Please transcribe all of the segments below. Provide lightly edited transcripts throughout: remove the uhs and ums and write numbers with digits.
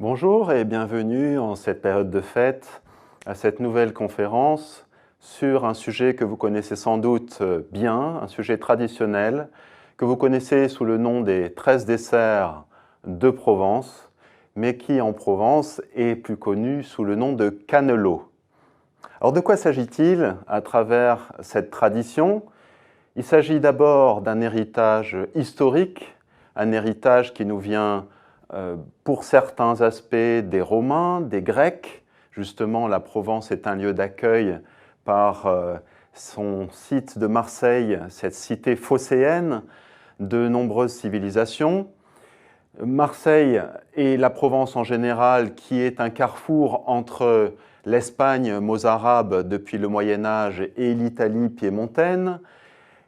Bonjour et bienvenue en cette période de fête à cette nouvelle conférence sur un sujet que vous connaissez sans doute bien, un sujet traditionnel que vous connaissez sous le nom des 13 desserts de Provence, mais qui en Provence est plus connu sous le nom de cannelot. Alors de quoi s'agit-il à travers cette tradition? Il s'agit d'abord d'un héritage historique, un héritage qui nous vient pour certains aspects des Romains, des Grecs. Justement, la Provence est un lieu d'accueil par son site de Marseille, cette cité phocéenne de nombreuses civilisations. Marseille et la Provence en général, qui est un carrefour entre l'Espagne mozarabe depuis le Moyen-Âge et l'Italie piémontaine,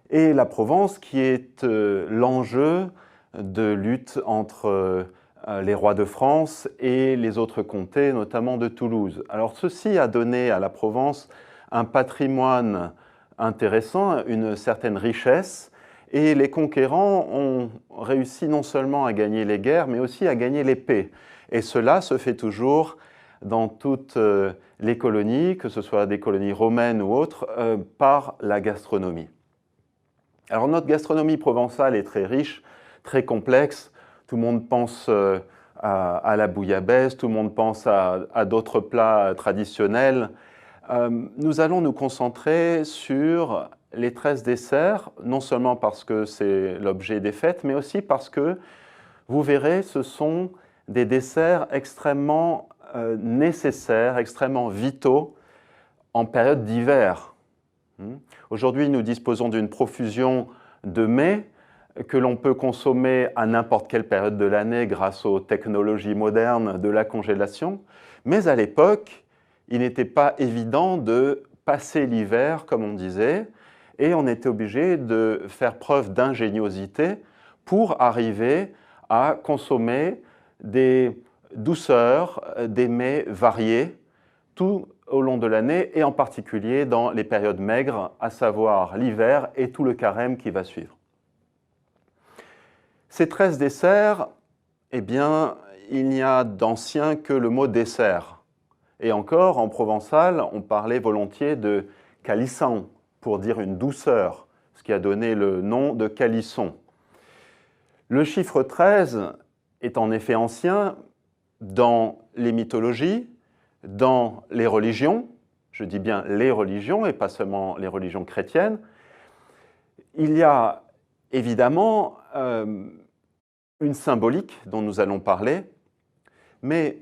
et la Provence qui est l'enjeu de lutte entre les rois de France et les autres comtés, notamment de Toulouse. Alors ceci a donné à la Provence un patrimoine intéressant, une certaine richesse, et les conquérants ont réussi non seulement à gagner les guerres, mais aussi à gagner les paix. Et cela se fait toujours dans toutes les colonies, que ce soit des colonies romaines ou autres, par la gastronomie. Alors notre gastronomie provençale est très riche, très complexe. Tout le monde pense à la bouillabaisse, tout le monde pense à d'autres plats traditionnels. Nous allons nous concentrer sur les 13 desserts, non seulement parce que c'est l'objet des fêtes, mais aussi parce que, vous verrez, ce sont des desserts extrêmement nécessaires, extrêmement vitaux en période d'hiver. Aujourd'hui, nous disposons d'une profusion de mets que l'on peut consommer à n'importe quelle période de l'année grâce aux technologies modernes de la congélation. Mais à l'époque, il n'était pas évident de passer l'hiver, comme on disait, et on était obligé de faire preuve d'ingéniosité pour arriver à consommer des douceurs, des mets variés, tout au long de l'année, et en particulier dans les périodes maigres, à savoir l'hiver et tout le carême qui va suivre. Ces 13 desserts, eh bien, il n'y a d'ancien que le mot dessert. Et encore, en provençal, on parlait volontiers de calisson, pour dire une douceur, ce qui a donné le nom de calisson. Le chiffre 13 est en effet ancien dans les mythologies, dans les religions, je dis bien les religions et pas seulement les religions chrétiennes. Il y a évidemment une symbolique dont nous allons parler, mais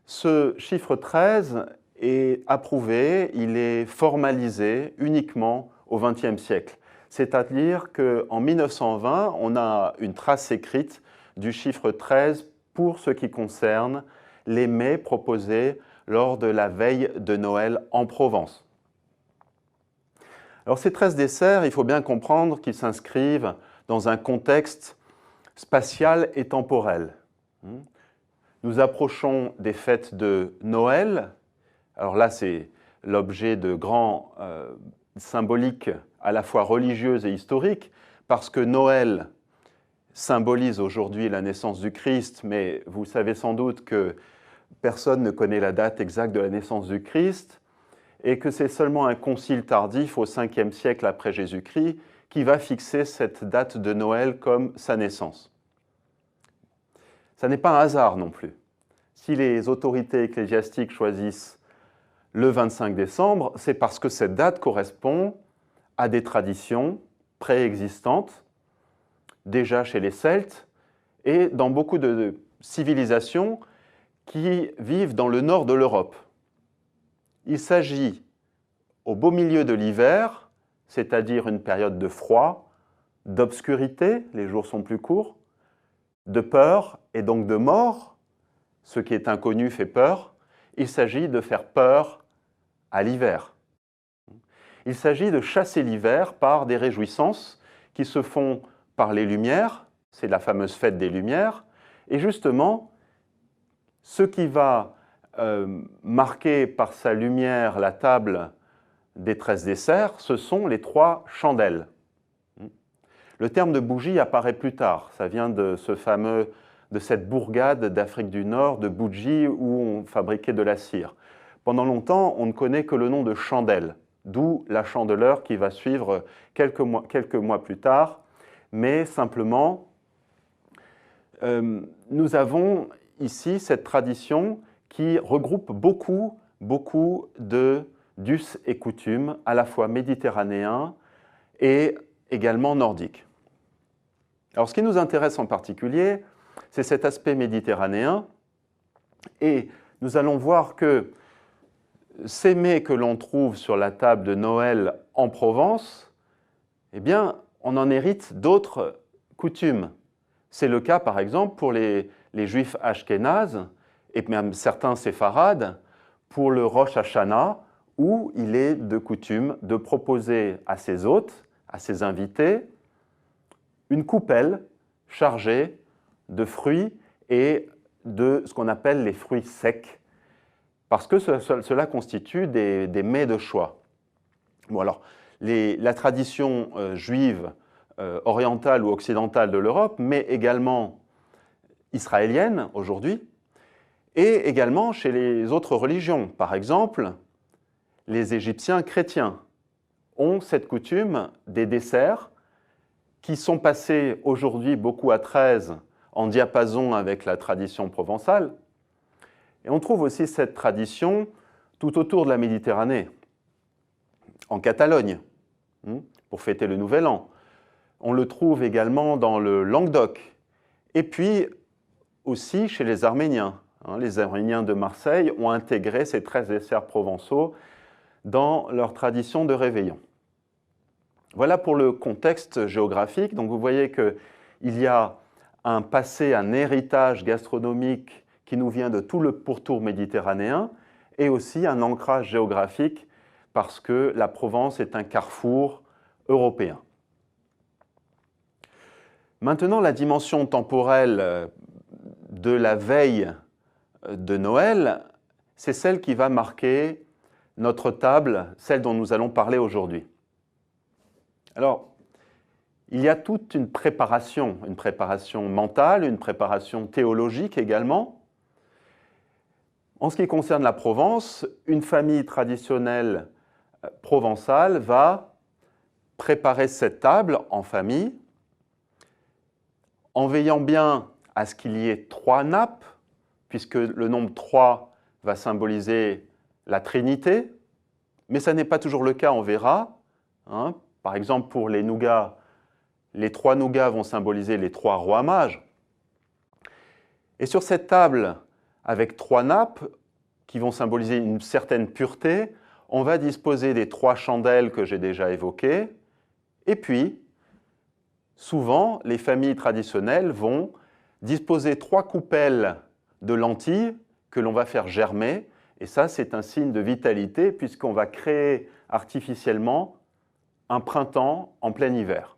ce chiffre 13 est approuvé, il est formalisé uniquement au XXe siècle. C'est-à-dire qu'en 1920, on a une trace écrite du chiffre 13 pour ce qui concerne les mets proposés lors de la veille de Noël en Provence. Alors ces 13 desserts, il faut bien comprendre qu'ils s'inscrivent dans un contexte spatial et temporel. Nous approchons des fêtes de Noël. Alors là, c'est l'objet de grands symboliques à la fois religieuses et historiques, parce que Noël symbolise aujourd'hui la naissance du Christ, mais vous savez sans doute que personne ne connaît la date exacte de la naissance du Christ, et que c'est seulement un concile tardif au 5e siècle après Jésus-Christ qui va fixer cette date de Noël comme sa naissance. Ça n'est pas un hasard non plus. Si les autorités ecclésiastiques choisissent le 25 décembre, c'est parce que cette date correspond à des traditions préexistantes, déjà chez les Celtes et dans beaucoup de civilisations qui vivent dans le nord de l'Europe. Il s'agit, au beau milieu de l'hiver, c'est-à-dire une période de froid, d'obscurité, les jours sont plus courts, de peur et donc de mort, ce qui est inconnu fait peur, il s'agit de faire peur à l'hiver. Il s'agit de chasser l'hiver par des réjouissances qui se font par les Lumières, c'est la fameuse fête des Lumières, et justement, ce qui va marquer par sa lumière la table des 13 desserts, ce sont les 3 chandelles. Le terme de bougie apparaît plus tard, ça vient de ce fameux de cette bourgade d'Afrique du Nord, de Bougie, où on fabriquait de la cire. Pendant longtemps, on ne connaît que le nom de chandelle, d'où la chandeleur qui va suivre quelques mois plus tard. Mais simplement, nous avons ici cette tradition qui regroupe beaucoup d'us et coutumes, à la fois méditerranéens et également nordiques. Alors, ce qui nous intéresse en particulier, c'est cet aspect méditerranéen, et nous allons voir que ces mets que l'on trouve sur la table de Noël en Provence, eh bien, on en hérite d'autres coutumes. C'est le cas, par exemple, pour les juifs ashkénazes, et même certains séfarades, pour le Rosh Hashanah, où il est de coutume de proposer à ses hôtes, à ses invités, une coupelle chargée de fruits et de ce qu'on appelle les fruits secs, parce que cela constitue des mets de choix. Bon, alors, la tradition juive orientale ou occidentale de l'Europe, mais également israélienne aujourd'hui, et également chez les autres religions. Par exemple, les Égyptiens chrétiens ont cette coutume des desserts qui sont passés aujourd'hui beaucoup à 13 en diapason avec la tradition provençale. Et on trouve aussi cette tradition tout autour de la Méditerranée, en Catalogne, pour fêter le Nouvel An. On le trouve également dans le Languedoc, et puis aussi chez les Arméniens. Les Arméniens de Marseille ont intégré ces 13 desserts provençaux dans leur tradition de réveillon. Voilà pour le contexte géographique. Donc vous voyez qu'il y a un passé, un héritage gastronomique qui nous vient de tout le pourtour méditerranéen et aussi un ancrage géographique parce que la Provence est un carrefour européen. Maintenant, la dimension temporelle de la veille de Noël, c'est celle qui va marquer notre table, celle dont nous allons parler aujourd'hui. Alors, il y a toute une préparation mentale, une préparation théologique également. En ce qui concerne la Provence, une famille traditionnelle provençale va préparer cette table en famille, en veillant bien à ce qu'il y ait 3 nappes, puisque le nombre 3 va symboliser la Trinité, mais ça n'est pas toujours le cas, on verra. Par exemple, pour les nougats, les 3 nougats vont symboliser les 3 rois mages. Et sur cette table, avec 3 nappes, qui vont symboliser une certaine pureté, on va disposer des 3 chandelles que j'ai déjà évoquées, et puis, souvent, les familles traditionnelles vont disposer 3 coupelles de lentilles que l'on va faire germer, et ça, c'est un signe de vitalité, puisqu'on va créer artificiellement un printemps en plein hiver.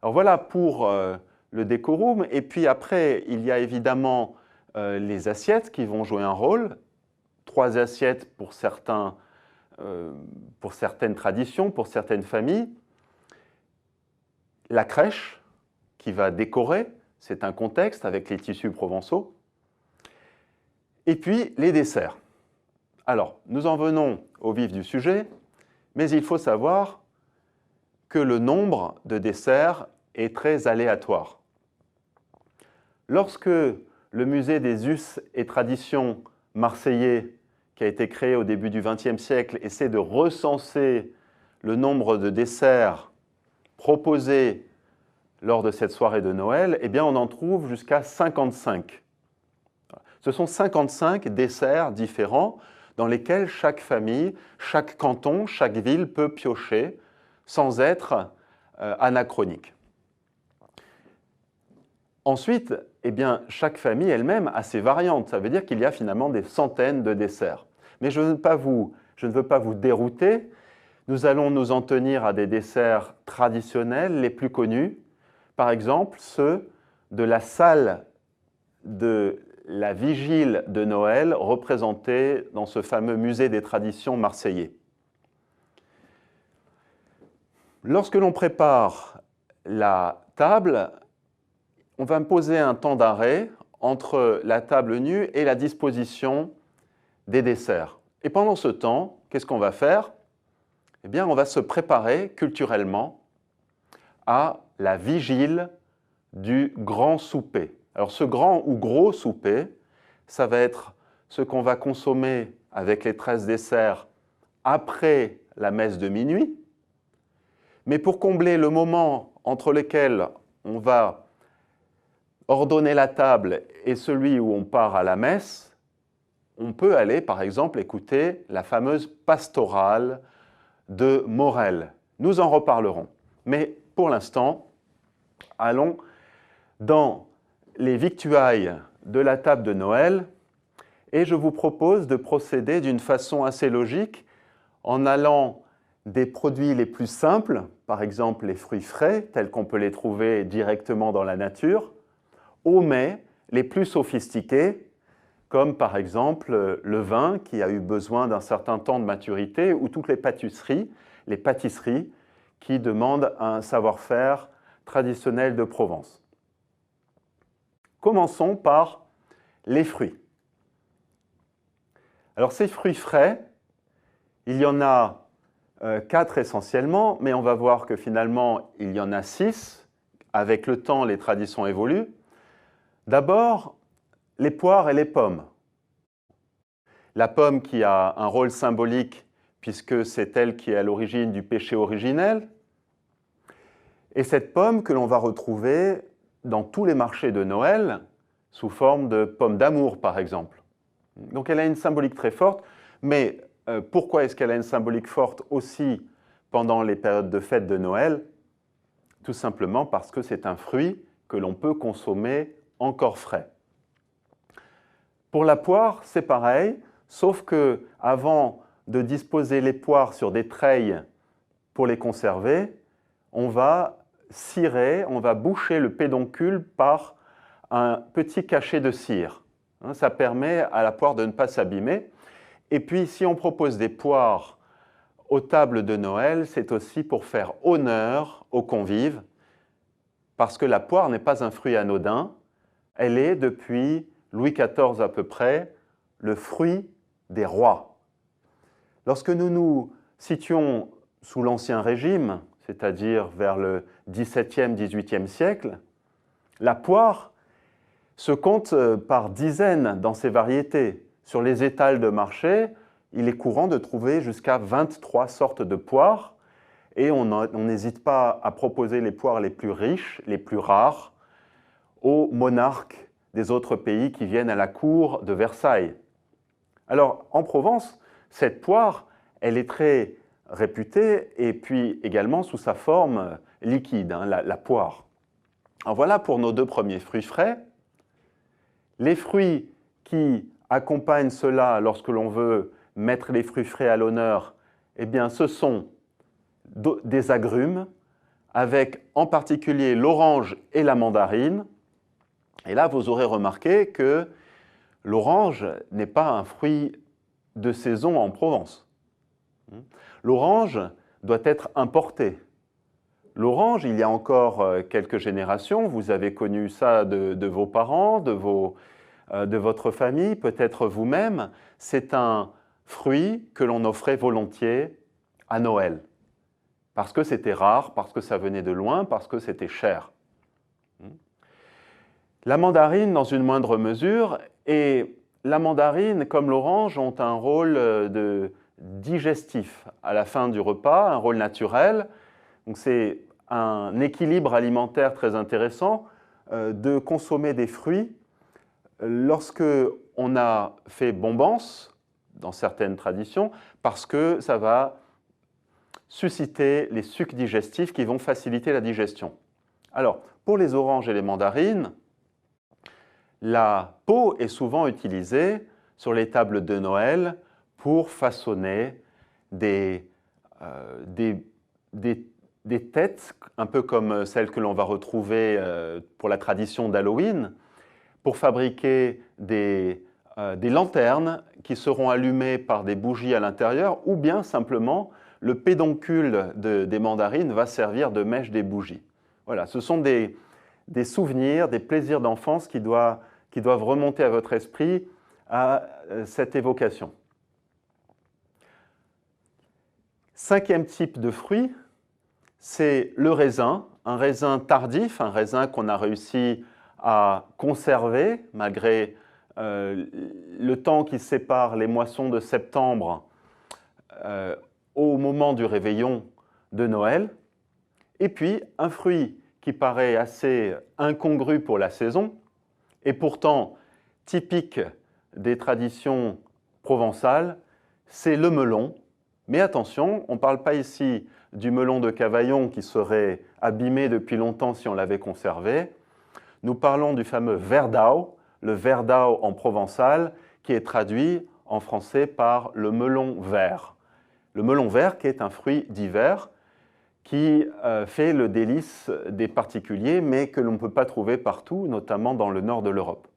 Alors voilà pour le décorum, et puis après, il y a évidemment les assiettes qui vont jouer un rôle. 3 assiettes pour certaines traditions, pour certaines familles. La crèche qui va décorer, c'est un contexte avec les tissus provençaux. Et puis les desserts. Alors, nous en venons au vif du sujet, mais il faut savoir que le nombre de desserts est très aléatoire. Lorsque le musée des us et traditions marseillais, qui a été créé au début du XXe siècle, essaie de recenser le nombre de desserts proposés lors de cette soirée de Noël, eh bien on en trouve jusqu'à 55. Ce sont 55 desserts différents dans lesquels chaque famille, chaque canton, chaque ville peut piocher sans être anachronique. Ensuite, eh bien, chaque famille elle-même a ses variantes. Ça veut dire qu'il y a finalement des centaines de desserts. Mais je ne veux pas vous dérouter. Nous allons nous en tenir à des desserts traditionnels les plus connus. Par exemple, ceux de la salle de la vigile de Noël représentée dans ce fameux musée des traditions marseillais. Lorsque l'on prépare la table, on va poser un temps d'arrêt entre la table nue et la disposition des desserts. Et pendant ce temps, qu'est-ce qu'on va faire? Eh bien, on va se préparer culturellement à la vigile du grand souper. Alors, ce grand ou gros souper, ça va être ce qu'on va consommer avec les 13 desserts après la messe de minuit. Mais pour combler le moment entre lesquels on va ordonner la table et celui où on part à la messe, on peut aller, par exemple, écouter la fameuse pastorale de Morel. Nous en reparlerons. Mais pour l'instant, allons dans les victuailles de la table de Noël et je vous propose de procéder d'une façon assez logique en allant des produits les plus simples, par exemple les fruits frais, tels qu'on peut les trouver directement dans la nature, aux mets les plus sophistiqués, comme par exemple le vin qui a eu besoin d'un certain temps de maturité, ou toutes les pâtisseries qui demandent un savoir-faire traditionnel de Provence. Commençons par les fruits. Alors ces fruits frais, il y en a 4 essentiellement, mais on va voir que finalement il y en a 6. Avec le temps, les traditions évoluent. D'abord, les poires et les pommes. La pomme qui a un rôle symbolique puisque c'est elle qui est à l'origine du péché originel. Et cette pomme que l'on va retrouver dans tous les marchés de Noël sous forme de pomme d'amour, par exemple. Donc elle a une symbolique très forte, mais pourquoi est-ce qu'elle a une symbolique forte aussi pendant les périodes de fête de Noël? Tout simplement parce que c'est un fruit que l'on peut consommer encore frais. Pour la poire, c'est pareil, sauf que avant de disposer les poires sur des treilles pour les conserver, on va cirer, on va boucher le pédoncule par un petit cachet de cire. Ça permet à la poire de ne pas s'abîmer. Et puis, si on propose des poires aux tables de Noël, c'est aussi pour faire honneur aux convives, parce que la poire n'est pas un fruit anodin, elle est, depuis Louis XIV à peu près, le fruit des rois. Lorsque nous nous situons sous l'Ancien Régime, c'est-à-dire vers le XVIIe, XVIIIe siècle, la poire se compte par dizaines dans ses variétés. Sur les étals de marché, il est courant de trouver jusqu'à 23 sortes de poires et on n'hésite pas à proposer les poires les plus riches, les plus rares, aux monarques des autres pays qui viennent à la cour de Versailles. Alors, en Provence, cette poire, elle est très réputée et puis également sous sa forme liquide, la poire. Alors voilà pour nos 2 premiers fruits frais. Les fruits qui accompagnent cela lorsque l'on veut mettre les fruits frais à l'honneur, eh bien, ce sont des agrumes, avec en particulier l'orange et la mandarine. Et là, vous aurez remarqué que l'orange n'est pas un fruit de saison en Provence. L'orange doit être importé. L'orange, il y a encore quelques générations, vous avez connu ça de vos parents, de votre famille, peut-être vous-même, c'est un fruit que l'on offrait volontiers à Noël. Parce que c'était rare, parce que ça venait de loin, parce que c'était cher. La mandarine, dans une moindre mesure, et la mandarine, comme l'orange, ont un rôle de digestif à la fin du repas, un rôle naturel. Donc c'est un équilibre alimentaire très intéressant de consommer des fruits lorsque on a fait bombance, dans certaines traditions, parce que ça va susciter les sucs digestifs qui vont faciliter la digestion. Alors, pour les oranges et les mandarines, la peau est souvent utilisée sur les tables de Noël pour façonner des têtes, un peu comme celles que l'on va retrouver pour la tradition d'Halloween, pour fabriquer des lanternes qui seront allumées par des bougies à l'intérieur, ou bien simplement le pédoncule des mandarines va servir de mèche des bougies. Voilà, ce sont des des souvenirs, des plaisirs d'enfance qui doivent remonter à votre esprit à cette évocation. Cinquième type de fruit, c'est le raisin, un raisin tardif, un raisin qu'on a réussi à conserver malgré le temps qui sépare les moissons de septembre au moment du réveillon de Noël. Et puis un fruit qui paraît assez incongru pour la saison et pourtant typique des traditions provençales, c'est le melon. Mais attention, on ne parle pas ici du melon de Cavaillon qui serait abîmé depuis longtemps si on l'avait conservé. Nous parlons du fameux verdao, le verdao en provençal, qui est traduit en français par le melon vert. Le melon vert qui est un fruit d'hiver qui fait le délice des particuliers, mais que l'on ne peut pas trouver partout, notamment dans le nord de l'Europe.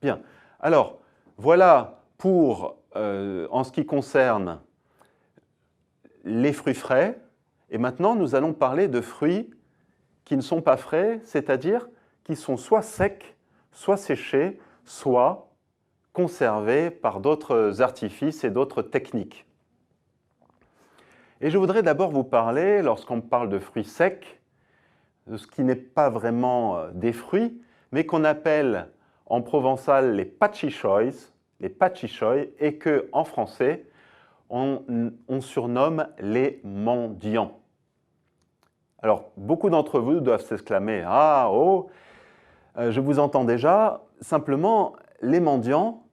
Bien, alors voilà pour, en ce qui concerne les fruits frais, et maintenant nous allons parler de fruits qui ne sont pas frais, c'est-à-dire qui sont soit secs, soit séchés, soit conservés par d'autres artifices et d'autres techniques. Et je voudrais d'abord vous parler, lorsqu'on parle de fruits secs, de ce qui n'est pas vraiment des fruits, mais qu'on appelle en provençal les pachichois, et qu'en français, on surnomme les mendiants. Alors, beaucoup d'entre vous doivent s'exclamer « Ah, oh, je vous entends déjà ». Simplement, les mendiants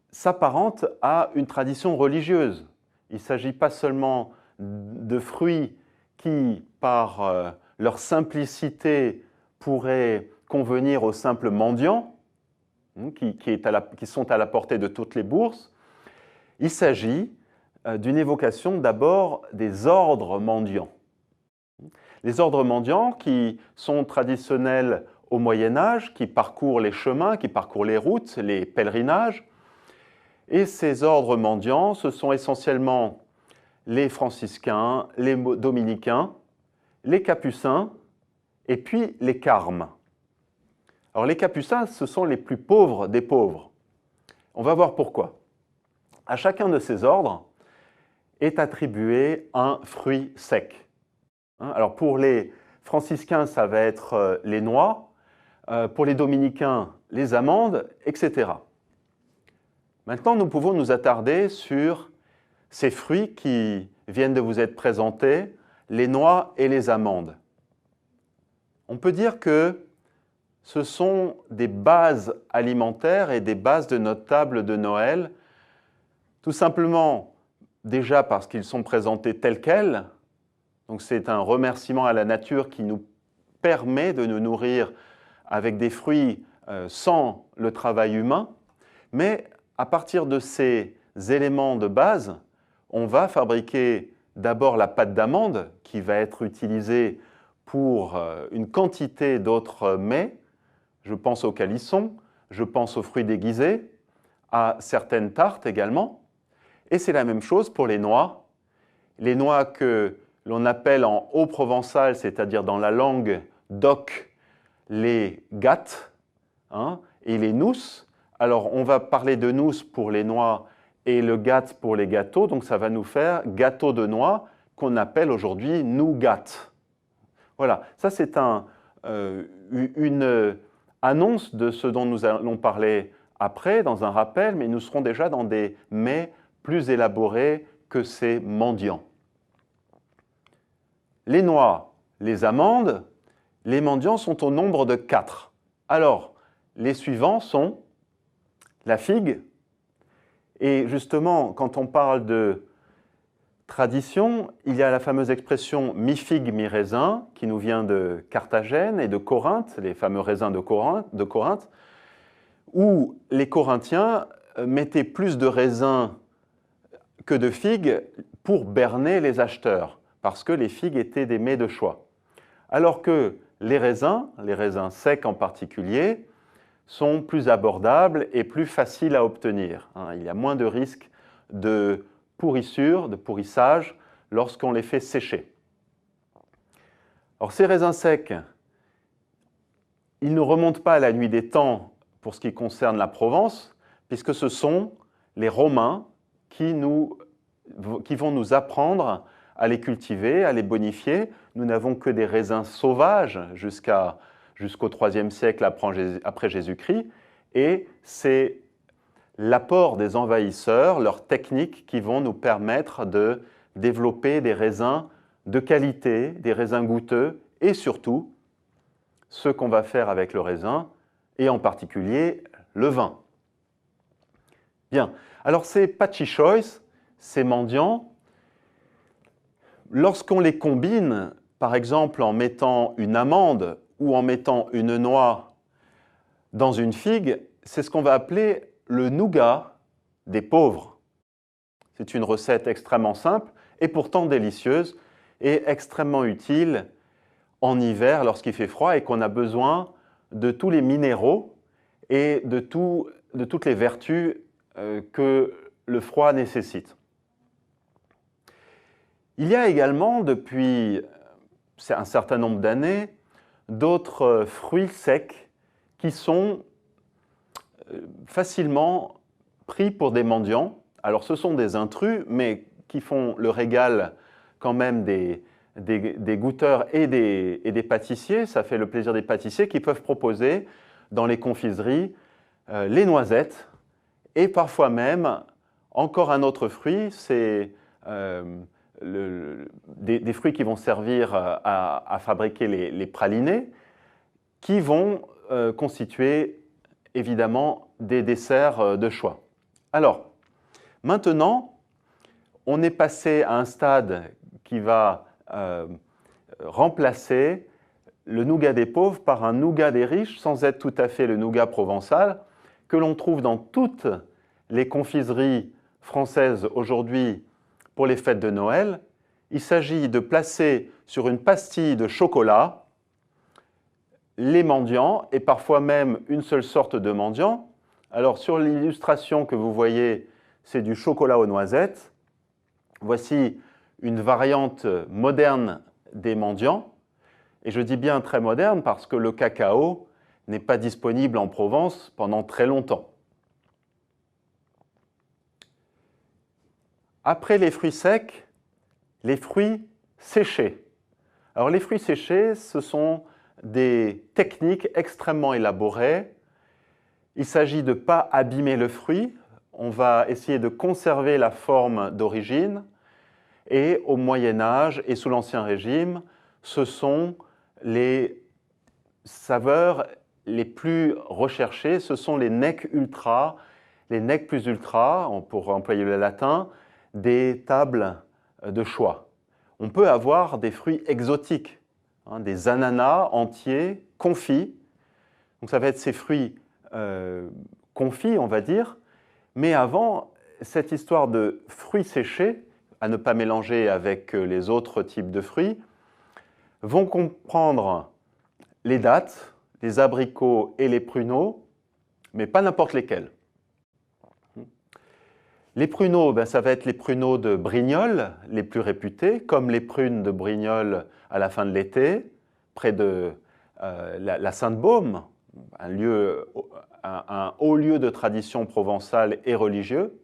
s'apparentent à une tradition religieuse. Il ne s'agit pas seulement de fruits qui, par leur simplicité, pourraient convenir aux simples mendiants, qui sont à la portée de toutes les bourses. Il s'agit d'une évocation d'abord des ordres mendiants. Les ordres mendiants qui sont traditionnels au Moyen-Âge, qui parcourent les chemins, qui parcourent les routes, les pèlerinages. Et ces ordres mendiants, ce sont essentiellement les franciscains, les dominicains, les capucins et puis les carmes. Alors les capucins, ce sont les plus pauvres des pauvres. On va voir pourquoi. À chacun de ces ordres est attribué un fruit sec. Alors pour les franciscains, ça va être les noix, pour les dominicains, les amandes, etc. Maintenant, nous pouvons nous attarder sur ces fruits qui viennent de vous être présentés, les noix et les amandes. On peut dire que ce sont des bases alimentaires et des bases de notre table de Noël, tout simplement déjà parce qu'ils sont présentés tels quels. Donc c'est un remerciement à la nature qui nous permet de nous nourrir avec des fruits sans le travail humain. Mais à partir de ces éléments de base, on va fabriquer d'abord la pâte d'amande qui va être utilisée pour une quantité d'autres mets. Je pense au calisson, je pense aux fruits déguisés, à certaines tartes également. Et c'est la même chose pour les noix. Les noix que l'on appelle en haut provençal, c'est-à-dire dans la langue d'oc, les gâtes et les nousses. Alors on va parler de nousses pour les noix et le gâte pour les gâteaux, donc ça va nous faire gâteau de noix qu'on appelle aujourd'hui nougat. Voilà, ça c'est une annonce de ce dont nous allons parler après, dans un rappel, mais nous serons déjà dans des mets plus élaborés que ces mendiants. Les noix, les amandes, les mendiants sont au nombre de 4. Alors, les suivants sont la figue. Et justement, quand on parle de tradition, il y a la fameuse expression mi-figue, mi-raisin, qui nous vient de Carthagène et de Corinthe, les fameux raisins de Corinthe, où les Corinthiens mettaient plus de raisins que de figues pour berner les acheteurs, parce que les figues étaient des mets de choix. Alors que les raisins secs en particulier, sont plus abordables et plus faciles à obtenir. Il y a moins de risques de pourrissure, de pourrissage, lorsqu'on les fait sécher. Alors ces raisins secs, il ne remonte pas à la nuit des temps pour ce qui concerne la Provence, puisque ce sont les Romains qui vont nous apprendre à les cultiver, à les bonifier. Nous n'avons que des raisins sauvages jusqu'au IIIe siècle après Jésus-Christ, et c'est l'apport des envahisseurs, leurs techniques qui vont nous permettre de développer des raisins de qualité, des raisins goûteux, et surtout, ce qu'on va faire avec le raisin, et en particulier le vin. Bien, alors ces pachichois, ces mendiants, lorsqu'on les combine, par exemple en mettant une amande ou en mettant une noix dans une figue, c'est ce qu'on va appeler le nougat des pauvres. C'est une recette extrêmement simple et pourtant délicieuse et extrêmement utile en hiver lorsqu'il fait froid et qu'on a besoin de tous les minéraux et de toutes les vertus que le froid nécessite. Il y a également, depuis un certain nombre d'années, d'autres fruits secs qui sont facilement pris pour des mendiants. Alors ce sont des intrus, mais qui font le régal quand même des goûteurs et des pâtissiers. Ça fait le plaisir des pâtissiers qui peuvent proposer dans les confiseries les noisettes et parfois même encore un autre fruit, c'est des fruits qui vont servir à fabriquer les pralinés, qui vont constituer évidemment des desserts de choix. Alors, maintenant, on est passé à un stade qui va remplacer le nougat des pauvres par un nougat des riches, sans être tout à fait le nougat provençal, que l'on trouve dans toutes les confiseries françaises aujourd'hui pour les fêtes de Noël. Il s'agit de placer sur une pastille de chocolat les mendiants, et parfois même une seule sorte de mendiant. Alors sur l'illustration que vous voyez, c'est du chocolat aux noisettes. Voici une variante moderne des mendiants. Et je dis bien très moderne parce que le cacao n'est pas disponible en Provence pendant très longtemps. Après les fruits secs, les fruits séchés. Alors les fruits séchés, ce sont des techniques extrêmement élaborées. Il s'agit de ne pas abîmer le fruit. On va essayer de conserver la forme d'origine. Et au Moyen-Âge et sous l'Ancien Régime, ce sont les saveurs les plus recherchées, ce sont les nec ultra, les nec plus ultra, pour employer le latin, des tables de choix. On peut avoir des fruits exotiques, des ananas entiers, confits. Donc ça va être ces fruits confits, on va dire. Mais avant, cette histoire de fruits séchés, à ne pas mélanger avec les autres types de fruits, vont comprendre les dattes, les abricots et les pruneaux, mais pas n'importe lesquels. Les pruneaux, ça va être les pruneaux de Brignoles, les plus réputés, comme les prunes de Brignoles à la fin de l'été, près de la Sainte-Baume, un haut lieu de tradition provençale et religieux.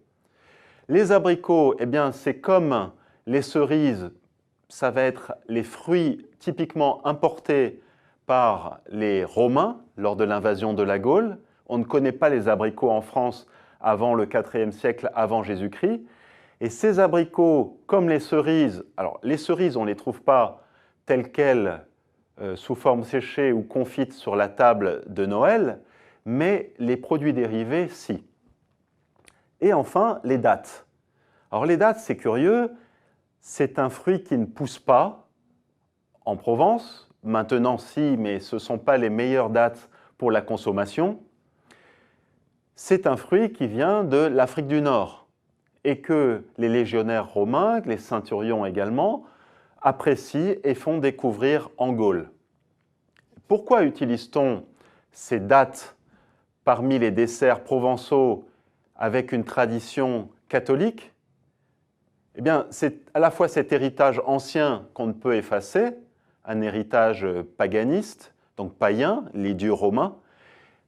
Les abricots, c'est comme les cerises, ça va être les fruits typiquement importés par les Romains lors de l'invasion de la Gaule. On ne connaît pas les abricots en France avant le IVe siècle avant Jésus-Christ. Et ces abricots, comme les cerises, alors les cerises, on ne les trouve pas telles quelles, sous forme séchée ou confites sur la table de Noël, mais les produits dérivés, si. Et enfin, les dattes. Alors les dattes, c'est curieux, c'est un fruit qui ne pousse pas en Provence. Maintenant, si, mais ce ne sont pas les meilleures dattes pour la consommation. C'est un fruit qui vient de l'Afrique du Nord et que les légionnaires romains, les centurions également, apprécient et font découvrir en Gaule. Pourquoi utilise-t-on ces dattes parmi les desserts provençaux avec une tradition catholique? C'est à la fois cet héritage ancien qu'on ne peut effacer, un héritage paganiste donc païen, les dieux romains,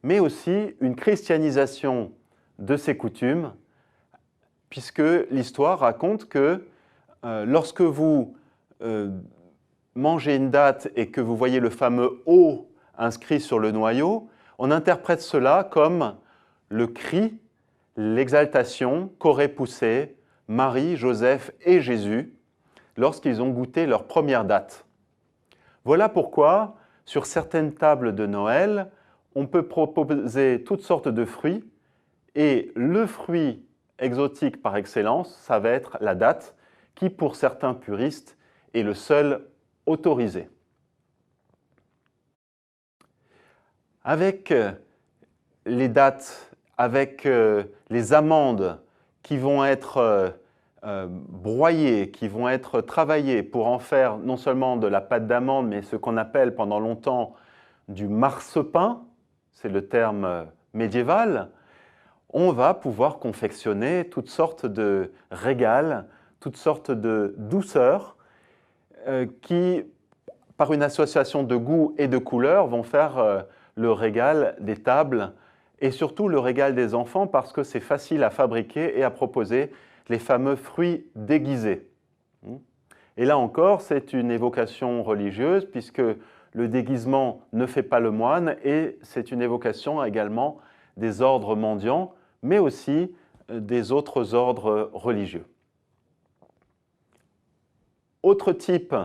mais aussi une christianisation de ces coutumes, puisque l'histoire raconte que lorsque vous mangez une date et que vous voyez le fameux « O » inscrit sur le noyau, on interprète cela comme le cri, l'exaltation qu'auraient poussé Marie, Joseph et Jésus lorsqu'ils ont goûté leur première date. Voilà pourquoi, sur certaines tables de Noël, on peut proposer toutes sortes de fruits, et le fruit exotique par excellence, ça va être la date, qui pour certains puristes est le seul autorisé. Avec les dates, avec les amandes qui vont être broyées, qui vont être travaillées pour en faire non seulement de la pâte d'amande, mais ce qu'on appelle pendant longtemps du marsepain, c'est le terme médiéval, on va pouvoir confectionner toutes sortes de régals, toutes sortes de douceurs qui, par une association de goûts et de couleurs, vont faire le régal des tables et surtout le régal des enfants parce que c'est facile à fabriquer et à proposer les fameux fruits déguisés. Et là encore, c'est une évocation religieuse puisque le déguisement ne fait pas le moine et c'est une évocation également des ordres mendiants, mais aussi des autres ordres religieux. Autre type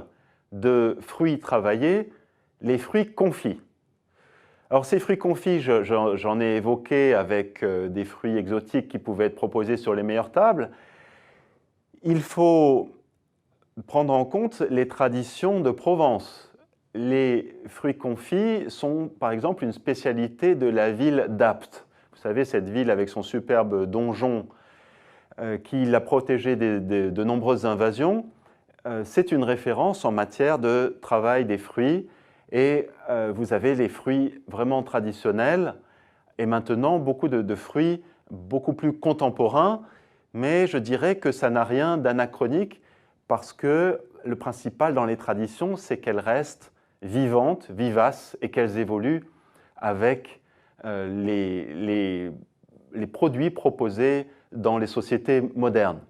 de fruits travaillés, les fruits confits. Alors ces fruits confits, j'en ai évoqué avec des fruits exotiques qui pouvaient être proposés sur les meilleures tables. Il faut prendre en compte les traditions de Provence. Les fruits confits sont par exemple une spécialité de la ville d'Apt. Vous savez, cette ville avec son superbe donjon qui l'a protégée de nombreuses invasions, c'est une référence en matière de travail des fruits et vous avez les fruits vraiment traditionnels et maintenant beaucoup de fruits beaucoup plus contemporains, mais je dirais que ça n'a rien d'anachronique parce que le principal dans les traditions, c'est qu'elles restent vivantes, vivaces et qu'elles évoluent avec les produits proposés dans les sociétés modernes.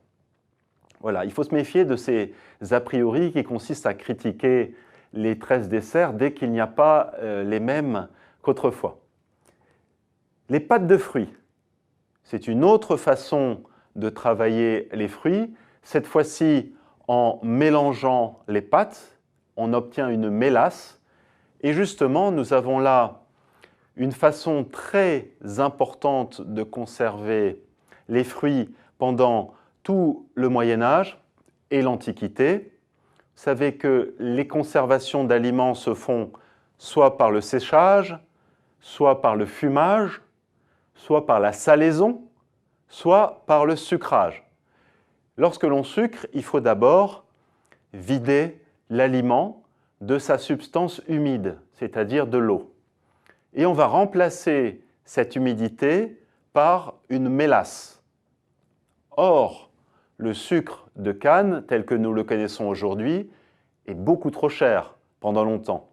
Voilà, il faut se méfier de ces a priori qui consistent à critiquer les 13 desserts dès qu'il n'y a pas les mêmes qu'autrefois. Les pâtes de fruits, c'est une autre façon de travailler les fruits. Cette fois-ci, en mélangeant les pâtes, on obtient une mélasse. Et justement, nous avons là une façon très importante de conserver les fruits pendant tout le Moyen-Âge et l'Antiquité. Vous savez que les conservations d'aliments se font soit par le séchage, soit par le fumage, soit par la salaison, soit par le sucrage. Lorsque l'on sucre, il faut d'abord vider l'aliment de sa substance humide, c'est-à-dire de l'eau. Et on va remplacer cette humidité par une mélasse. Or, le sucre de canne, tel que nous le connaissons aujourd'hui, est beaucoup trop cher pendant longtemps.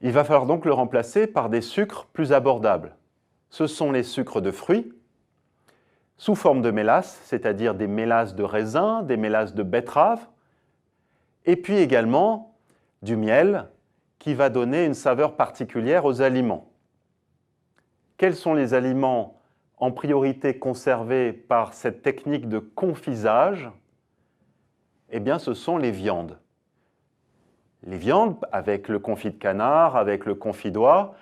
Il va falloir donc le remplacer par des sucres plus abordables. Ce sont les sucres de fruits, sous forme de mélasse, c'est-à-dire des mélasses de raisin, des mélasses de betterave, et puis également du miel qui va donner une saveur particulière aux aliments. Quels sont les aliments en priorité conservés par cette technique de confisage? Eh bien, ce sont les viandes. Les viandes avec le confit de canard, avec le confit d'oie,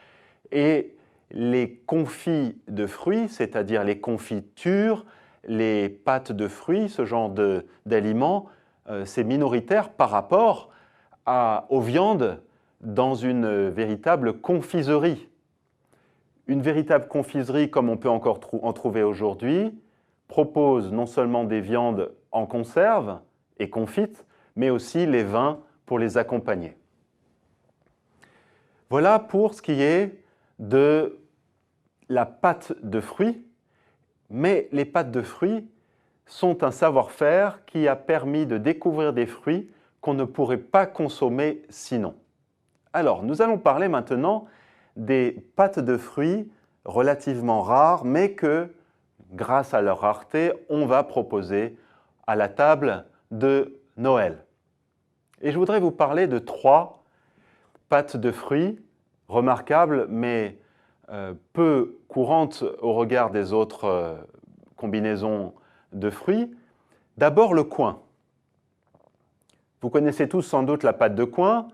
et les confits de fruits, c'est-à-dire les confitures, les pâtes de fruits, ce genre d'aliments, c'est minoritaire par rapport aux viandes dans une véritable confiserie. Une véritable confiserie, comme on peut encore en trouver aujourd'hui, propose non seulement des viandes en conserve et confites, mais aussi les vins pour les accompagner. Voilà pour ce qui est de la pâte de fruits, mais les pâtes de fruits sont un savoir-faire qui a permis de découvrir des fruits qu'on ne pourrait pas consommer sinon. Alors, nous allons parler maintenant des pâtes de fruits relativement rares, mais que, grâce à leur rareté, on va proposer à la table de Noël. Et je voudrais vous parler de 3 pâtes de fruits remarquables, mais peu courantes au regard des autres combinaisons de fruits. D'abord, le coing. Vous connaissez tous sans doute la pâte de coing,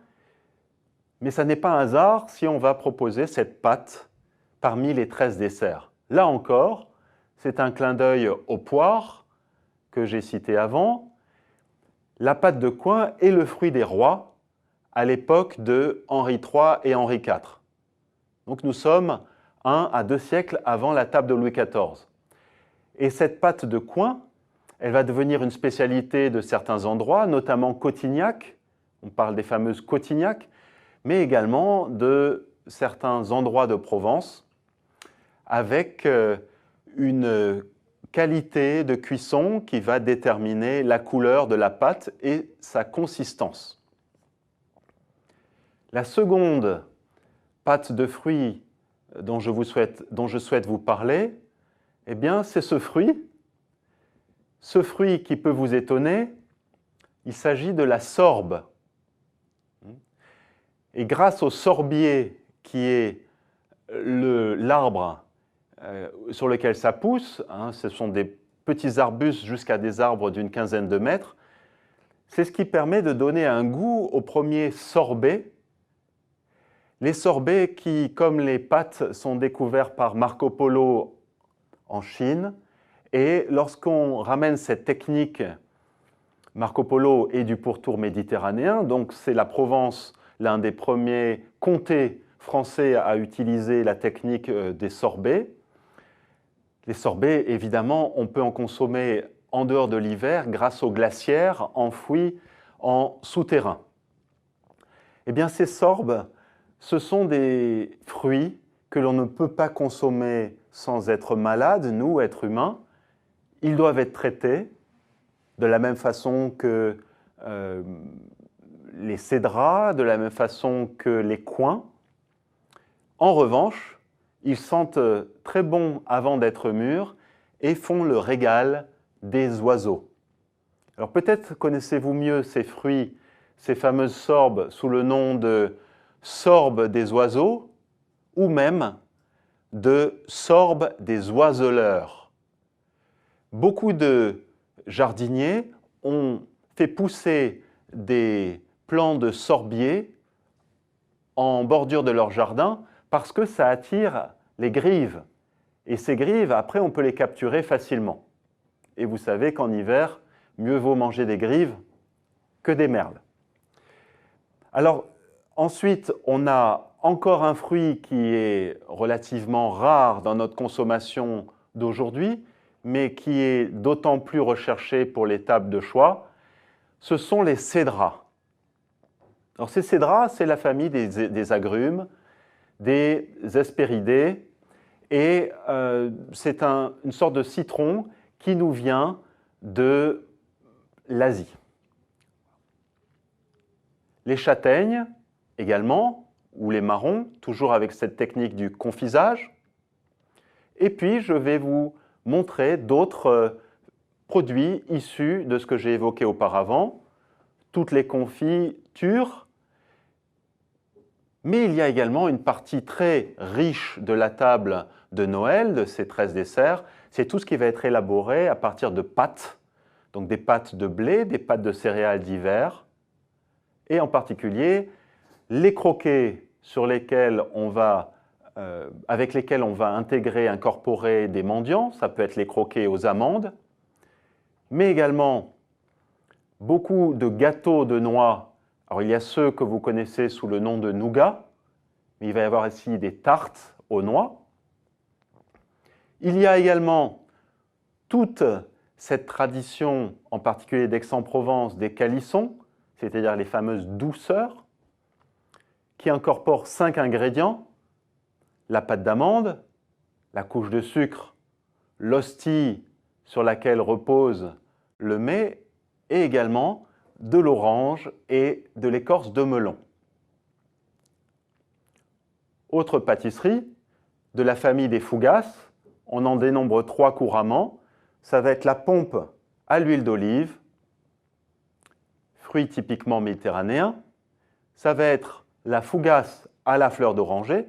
mais ça n'est pas un hasard si on va proposer cette pâte parmi les 13 desserts. Là encore, c'est un clin d'œil aux poires que j'ai cité avant. La pâte de coing est le fruit des rois à l'époque de Henri III et Henri IV. Donc nous sommes 1 à 2 siècles avant la table de Louis XIV. Et cette pâte de coing, elle va devenir une spécialité de certains endroits, notamment Cotignac, on parle des fameuses Cotignac, mais également de certains endroits de Provence, avec une qualité de cuisson qui va déterminer la couleur de la pâte et sa consistance. La seconde pâte de fruits dont je souhaite vous parler, eh bien, c'est ce fruit. Ce fruit qui peut vous étonner, il s'agit de la sorbe. Et grâce au sorbier, qui est l'arbre sur lequel ça pousse, ce sont des petits arbustes jusqu'à des arbres d'une quinzaine de mètres, c'est ce qui permet de donner un goût aux premiers sorbets. Les sorbets qui, comme les pâtes, sont découverts par Marco Polo en Chine. Et lorsqu'on ramène cette technique, Marco Polo est du pourtour méditerranéen, donc c'est la Provence, l'un des premiers comtés français à utiliser la technique des sorbets. Les sorbets, évidemment, on peut en consommer en dehors de l'hiver grâce aux glacières enfouies en souterrain. Eh bien, ces sorbes, ce sont des fruits que l'on ne peut pas consommer sans être malade, nous, êtres humains. Ils doivent être traités de la même façon que les cédrats, de la même façon que les coings. En revanche, ils sentent très bon avant d'être mûrs et font le régal des oiseaux. Alors peut-être connaissez-vous mieux ces fruits, ces fameuses sorbes, sous le nom de sorbe des oiseaux ou même de sorbe des oiseleurs. Beaucoup de jardiniers ont fait pousser des plants de sorbier en bordure de leur jardin parce que ça attire les grives. Et ces grives, après, on peut les capturer facilement. Et vous savez qu'en hiver, mieux vaut manger des grives que des merles. Alors, ensuite, on a encore un fruit qui est relativement rare dans notre consommation d'aujourd'hui, mais qui est d'autant plus recherché pour les tables de choix, ce sont les cédrats. Alors ces cédrats, c'est la famille des agrumes, des hespéridés, et c'est une sorte de citron qui nous vient de l'Asie. Les châtaignes également, ou les marrons, toujours avec cette technique du confisage. Et puis, je vais vous montrer d'autres produits issus de ce que j'ai évoqué auparavant, toutes les confitures. Mais il y a également une partie très riche de la table de Noël, de ces 13 desserts, c'est tout ce qui va être élaboré à partir de pâtes, donc des pâtes de blé, des pâtes de céréales d'hiver, et en particulier les croquets avec lesquels on va incorporer des mendiants, ça peut être les croquets aux amandes, mais également beaucoup de gâteaux de noix. Alors il y a ceux que vous connaissez sous le nom de nougat, mais il va y avoir ici des tartes aux noix. Il y a également toute cette tradition, en particulier d'Aix-en-Provence, des calissons, c'est-à-dire les fameuses douceurs, qui incorporent 5 ingrédients: la pâte d'amande, la couche de sucre, l'hostie sur laquelle repose le mets, et également de l'orange et de l'écorce de melon. Autre pâtisserie, de la famille des fougasses, on en dénombre 3 couramment. Ça va être la pompe à l'huile d'olive, fruit typiquement méditerranéen. Ça va être la fougasse à la fleur d'oranger.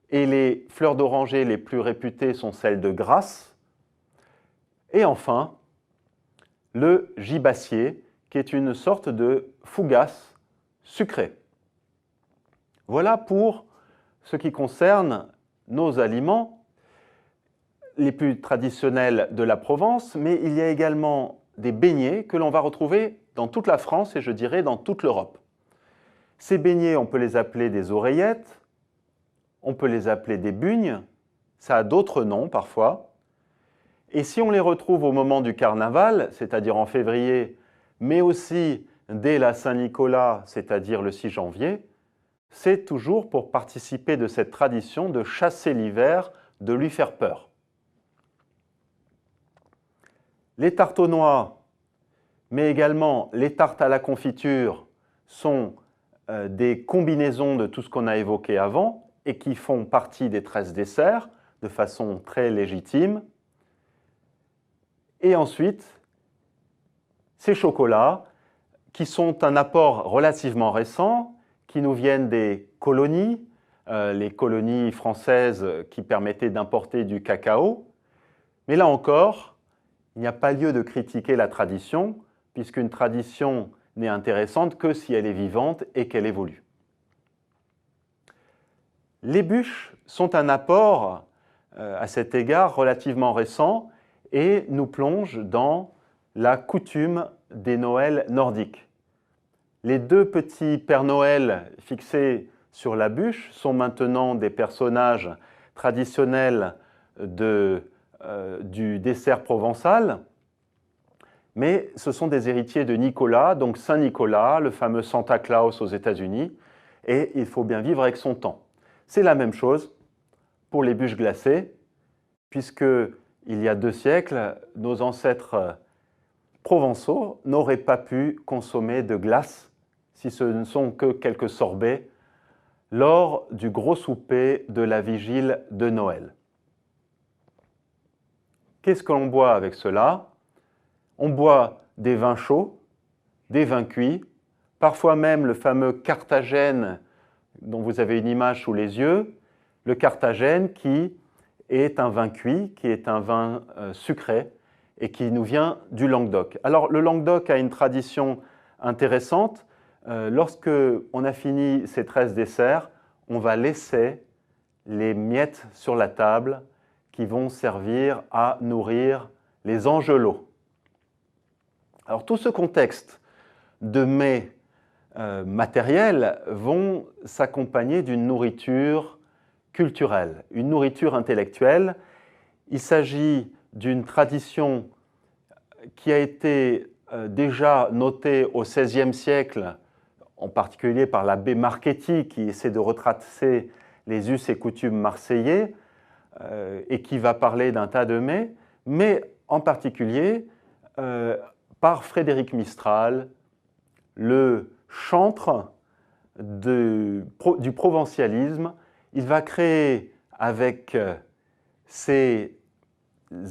Et les fleurs d'oranger les plus réputées sont celles de Grasse. Et enfin, le gibassier, qui est une sorte de fougasse sucrée. Voilà pour ce qui concerne nos aliments les plus traditionnels de la Provence, mais il y a également des beignets que l'on va retrouver dans toute la France et je dirais dans toute l'Europe. Ces beignets, on peut les appeler des oreillettes, on peut les appeler des bugnes, ça a d'autres noms parfois. Et si on les retrouve au moment du carnaval, c'est-à-dire en février, mais aussi dès la Saint-Nicolas, c'est-à-dire le 6 janvier, c'est toujours pour participer de cette tradition de chasser l'hiver, de lui faire peur. Les tartes aux noix, mais également les tartes à la confiture sont des combinaisons de tout ce qu'on a évoqué avant et qui font partie des 13 desserts de façon très légitime. Et ensuite, ces chocolats qui sont un apport relativement récent, qui nous viennent des colonies, les colonies françaises qui permettaient d'importer du cacao. Mais là encore, il n'y a pas lieu de critiquer la tradition, puisqu'une tradition n'est intéressante que si elle est vivante et qu'elle évolue. Les bûches sont un apport, à cet égard, relativement récent et nous plonge dans la coutume des Noëls nordiques. Les 2 petits Pères Noël fixés sur la bûche sont maintenant des personnages traditionnels du dessert provençal, mais ce sont des héritiers de Nicolas, donc Saint Nicolas, le fameux Santa Claus aux États-Unis, et il faut bien vivre avec son temps. C'est la même chose pour les bûches glacées, puisque il y a 2 siècles, nos ancêtres provençaux n'auraient pas pu consommer de glace si ce ne sont que quelques sorbets lors du gros souper de la vigile de Noël. Qu'est-ce que l'on boit avec cela? On boit des vins chauds, des vins cuits, parfois même le fameux Carthagène dont vous avez une image sous les yeux, le Carthagène qui est un vin cuit, qui est un vin sucré et qui nous vient du Languedoc. Alors le Languedoc a une tradition intéressante. Lorsque on a fini ces 13 desserts, on va laisser les miettes sur la table qui vont servir à nourrir les angelots. Alors tout ce contexte de mets matériels vont s'accompagner d'une nourriture culturelle, une nourriture intellectuelle. Il s'agit d'une tradition qui a été déjà notée au XVIe siècle, en particulier par l'abbé Marchetti, qui essaie de retracer les us et coutumes marseillais et qui va parler d'un tas de mets, mais en particulier par Frédéric Mistral, le chantre du provincialisme. Il va créer avec ses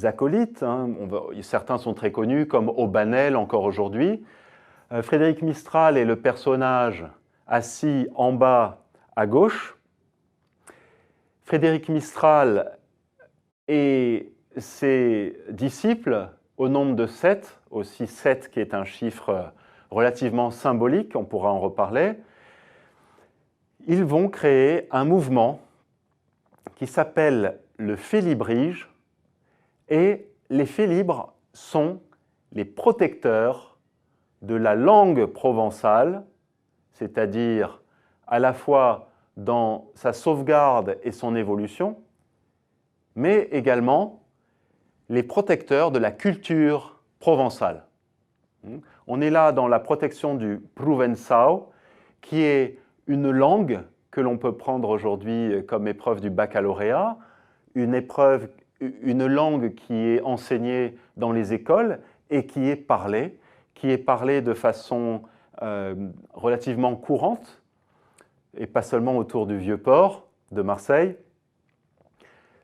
acolytes, certains sont très connus comme Aubanel encore aujourd'hui. Frédéric Mistral est le personnage assis en bas à gauche. Frédéric Mistral et ses disciples, au nombre de 7, aussi 7 qui est un chiffre relativement symbolique, on pourra en reparler, ils vont créer un mouvement qui s'appelle le félibrige, et les félibres sont les protecteurs de la langue provençale, c'est-à-dire à la fois dans sa sauvegarde et son évolution, mais également les protecteurs de la culture provençale. On est là dans la protection du Provençal, qui est une langue que l'on peut prendre aujourd'hui comme épreuve du baccalauréat, une langue qui est enseignée dans les écoles et qui est parlée de façon relativement courante. et pas seulement autour du Vieux-Port de Marseille.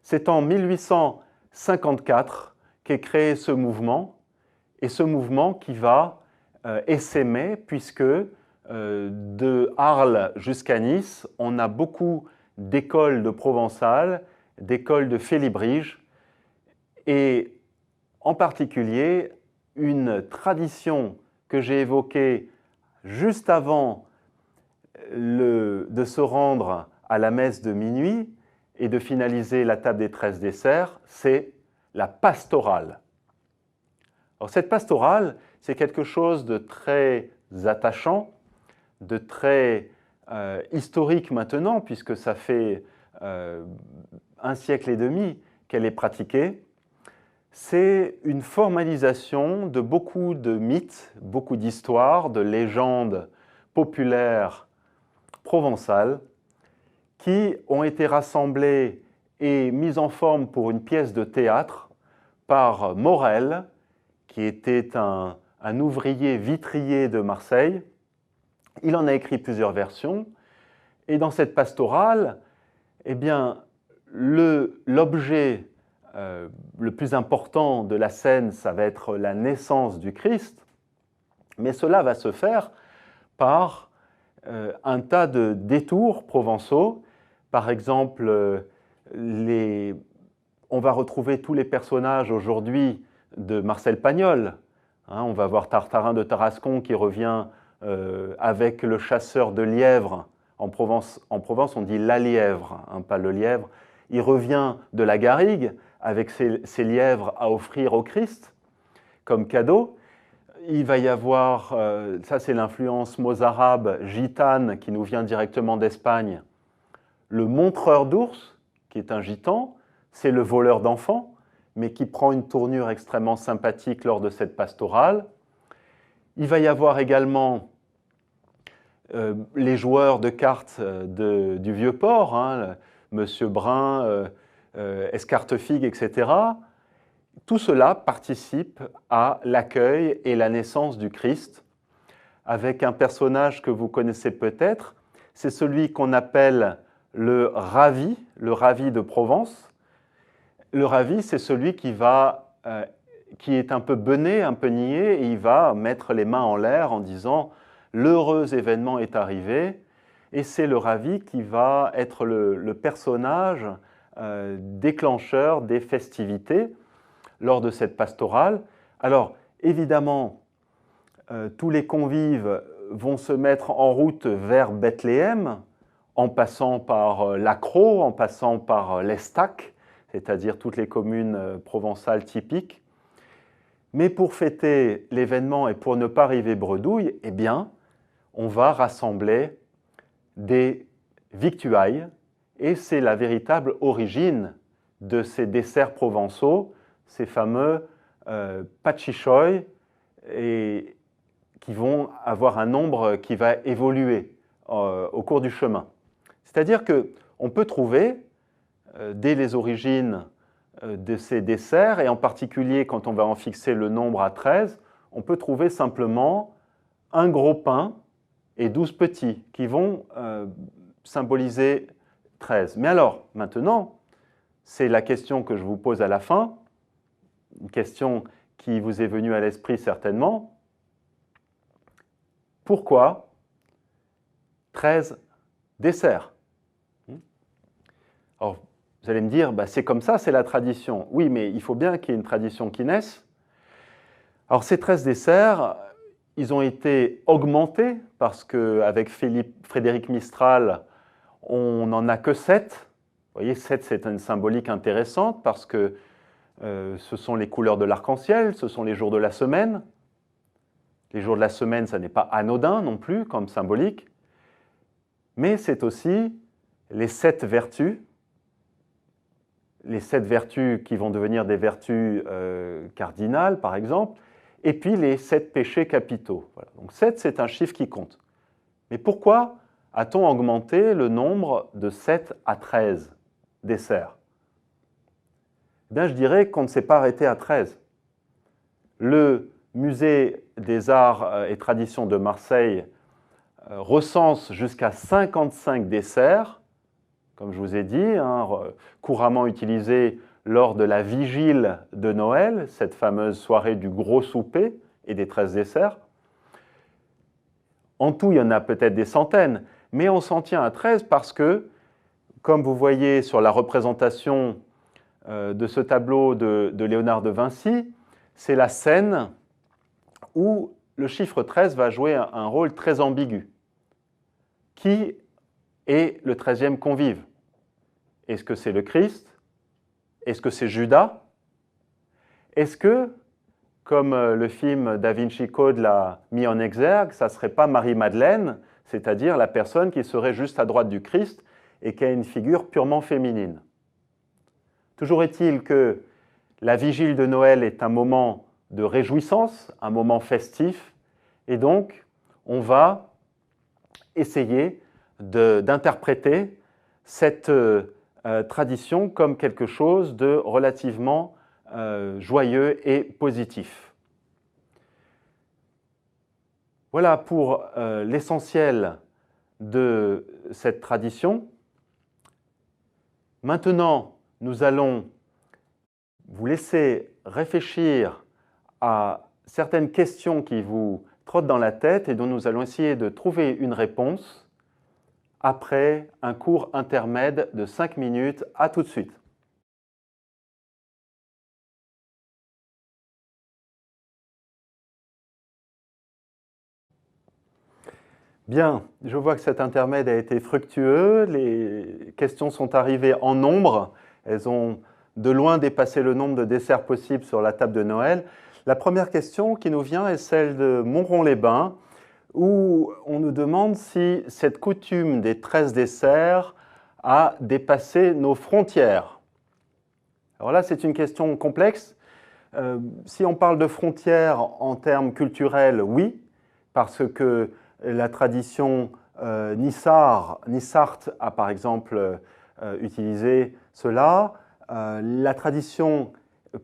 C'est en 1854 qu'est créé ce mouvement, et ce mouvement qui va essaimer, puisque de Arles jusqu'à Nice, on a beaucoup d'écoles de provençal, d'écoles de Félibrige, et en particulier une tradition que j'ai évoquée juste avant de se rendre à la messe de minuit et de finaliser la table des 13 desserts, c'est la pastorale. Alors cette pastorale, c'est quelque chose de très attachant, de très historique maintenant, puisque ça fait 1 siècle et demi qu'elle est pratiquée. C'est une formalisation de beaucoup de mythes, beaucoup d'histoires, de légendes populaires provençales qui ont été rassemblées et mises en forme pour une pièce de théâtre par Morel, qui était un ouvrier vitrier de Marseille. Il en a écrit plusieurs versions, et dans cette pastorale, eh bien, l'objet le plus important de la scène, ça va être la naissance du Christ, mais cela va se faire par un tas de détours provençaux. Par exemple, on va retrouver tous les personnages aujourd'hui de Marcel Pagnol. On va voir Tartarin de Tarascon qui revient avec le chasseur de lièvres. En Provence, on dit la lièvre, pas le lièvre. Il revient de la Garrigue avec ses lièvres à offrir au Christ comme cadeau. Il va y avoir, ça c'est l'influence mozarabe gitane qui nous vient directement d'Espagne, le montreur d'ours, qui est un gitan, c'est le voleur d'enfants, mais qui prend une tournure extrêmement sympathique lors de cette pastorale. Il va y avoir également les joueurs de cartes du Vieux-Port, Monsieur Brun, Escartefigue, etc. Tout cela participe à l'accueil et la naissance du Christ, avec un personnage que vous connaissez peut-être, c'est celui qu'on appelle le ravi de Provence. Le ravi, c'est celui qui est un peu bené, un peu niais, et il va mettre les mains en l'air en disant « l'heureux événement est arrivé », et c'est le ravi qui va être le personnage déclencheur des festivités lors de cette pastorale. Alors, évidemment, tous les convives vont se mettre en route vers Bethléem, en passant par l'Accro, en passant par l'Estac, c'est-à-dire toutes les communes provençales typiques. Mais pour fêter l'événement et pour ne pas arriver bredouille, eh bien, on va rassembler des victuailles, et c'est la véritable origine de ces desserts provençaux, ces fameux pachichoy, et qui vont avoir un nombre qui va évoluer au cours du chemin. C'est-à-dire qu'on peut trouver, dès les origines de ces desserts, et en particulier quand on va en fixer le nombre à 13, on peut trouver simplement un gros pain et 12 petits, qui vont symboliser 13. Mais alors, maintenant, c'est la question que je vous pose à la fin, une question qui vous est venue à l'esprit certainement. Pourquoi 13 desserts? Alors, vous allez me dire, c'est comme ça, c'est la tradition. Oui, mais il faut bien qu'il y ait une tradition qui naisse. Alors, ces 13 desserts, ils ont été augmentés parce qu'avec Frédéric Mistral, on n'en a que 7. Vous voyez, 7, c'est une symbolique intéressante parce que ce sont les couleurs de l'arc-en-ciel, ce sont les jours de la semaine. Les jours de la semaine, ça n'est pas anodin non plus comme symbolique, mais c'est aussi les 7 vertus, les 7 vertus qui vont devenir des vertus cardinales, par exemple, et puis les 7 péchés capitaux. Voilà. Donc 7, c'est un chiffre qui compte. Mais pourquoi a-t-on augmenté le nombre de 7 à 13 desserts? Je dirais qu'on ne s'est pas arrêté à 13. Le Musée des Arts et Traditions de Marseille recense jusqu'à 55 desserts, comme je vous ai dit, couramment utilisés lors de la vigile de Noël, cette fameuse soirée du gros souper et des 13 desserts. En tout, il y en a peut-être des centaines, mais on s'en tient à 13 parce que, comme vous voyez sur la représentation de ce tableau de Léonard de Vinci, c'est la scène où le chiffre 13 va jouer un rôle très ambigu. Qui est le 13e convive? Est-ce que c'est le Christ? Est-ce que c'est Judas? Est-ce que, comme le film Da Vinci Code l'a mis en exergue, ça ne serait pas Marie-Madeleine, c'est-à-dire la personne qui serait juste à droite du Christ et qui a une figure purement féminine? Toujours est-il que la vigile de Noël est un moment de réjouissance, un moment festif, et donc on va essayer d'interpréter cette tradition comme quelque chose de relativement joyeux et positif. Voilà pour l'essentiel de cette tradition. Maintenant, nous allons vous laisser réfléchir à certaines questions qui vous trottent dans la tête et dont nous allons essayer de trouver une réponse après un court intermède de 5 minutes. À tout de suite. Bien, je vois que cet intermède a été fructueux, les questions sont arrivées en nombre, elles ont de loin dépassé le nombre de desserts possibles sur la table de Noël. La première question qui nous vient est celle de Montrond-les-Bains, où on nous demande si cette coutume des 13 desserts a dépassé nos frontières. Alors là, c'est une question complexe. Si on parle de frontières en termes culturels, oui, parce que la tradition Nissart a par exemple utilisé cela. La tradition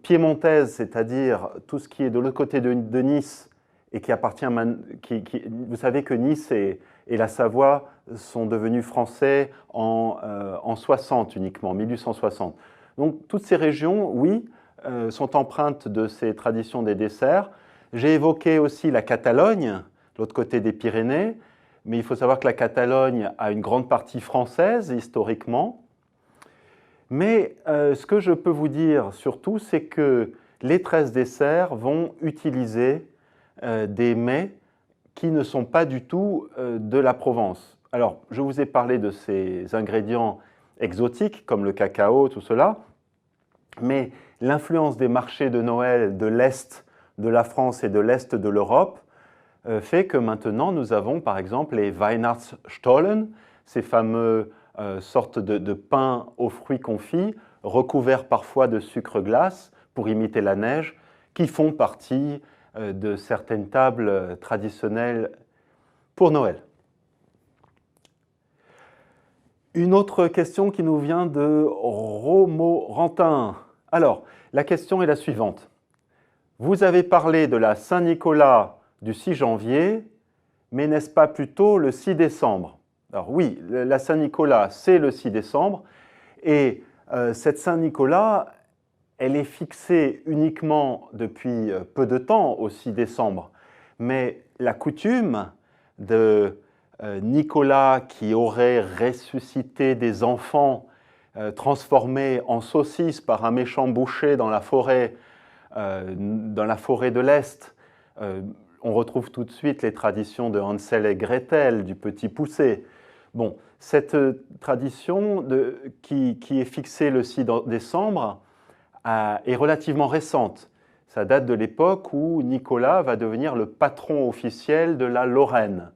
piémontaise, c'est-à-dire tout ce qui est de l'autre côté de Nice et qui appartient, vous savez que Nice et la Savoie sont devenus français en 60 uniquement, 1860. Donc toutes ces régions, oui, sont empreintes de ces traditions des desserts. J'ai évoqué aussi la Catalogne, de l'autre côté des Pyrénées, mais il faut savoir que la Catalogne a une grande partie française historiquement. Mais ce que je peux vous dire surtout, c'est que les 13 desserts vont utiliser des mets qui ne sont pas du tout de la Provence. Alors, je vous ai parlé de ces ingrédients exotiques, comme le cacao, tout cela, mais l'influence des marchés de Noël de l'Est de la France et de l'Est de l'Europe fait que maintenant nous avons par exemple les Weihnachtsstollen, ces fameux sortes de pains aux fruits confits, recouverts parfois de sucre glace pour imiter la neige, qui font partie de certaines tables traditionnelles pour Noël. Une autre question qui nous vient de Romorantin. Alors, la question est la suivante. Vous avez parlé de la Saint-Nicolas du 6 janvier, mais n'est-ce pas plutôt le 6 décembre? Alors oui, la Saint-Nicolas, c'est le 6 décembre, et cette Saint-Nicolas, elle est fixée uniquement depuis peu de temps au 6 décembre, mais la coutume de Nicolas qui aurait ressuscité des enfants transformés en saucisses par un méchant boucher dans la forêt de l'Est, on retrouve tout de suite les traditions de Hansel et Gretel, du petit poucet. Bon, cette tradition qui est fixée le 6 décembre est relativement récente. Ça date de l'époque où Nicolas va devenir le patron officiel de la Lorraine.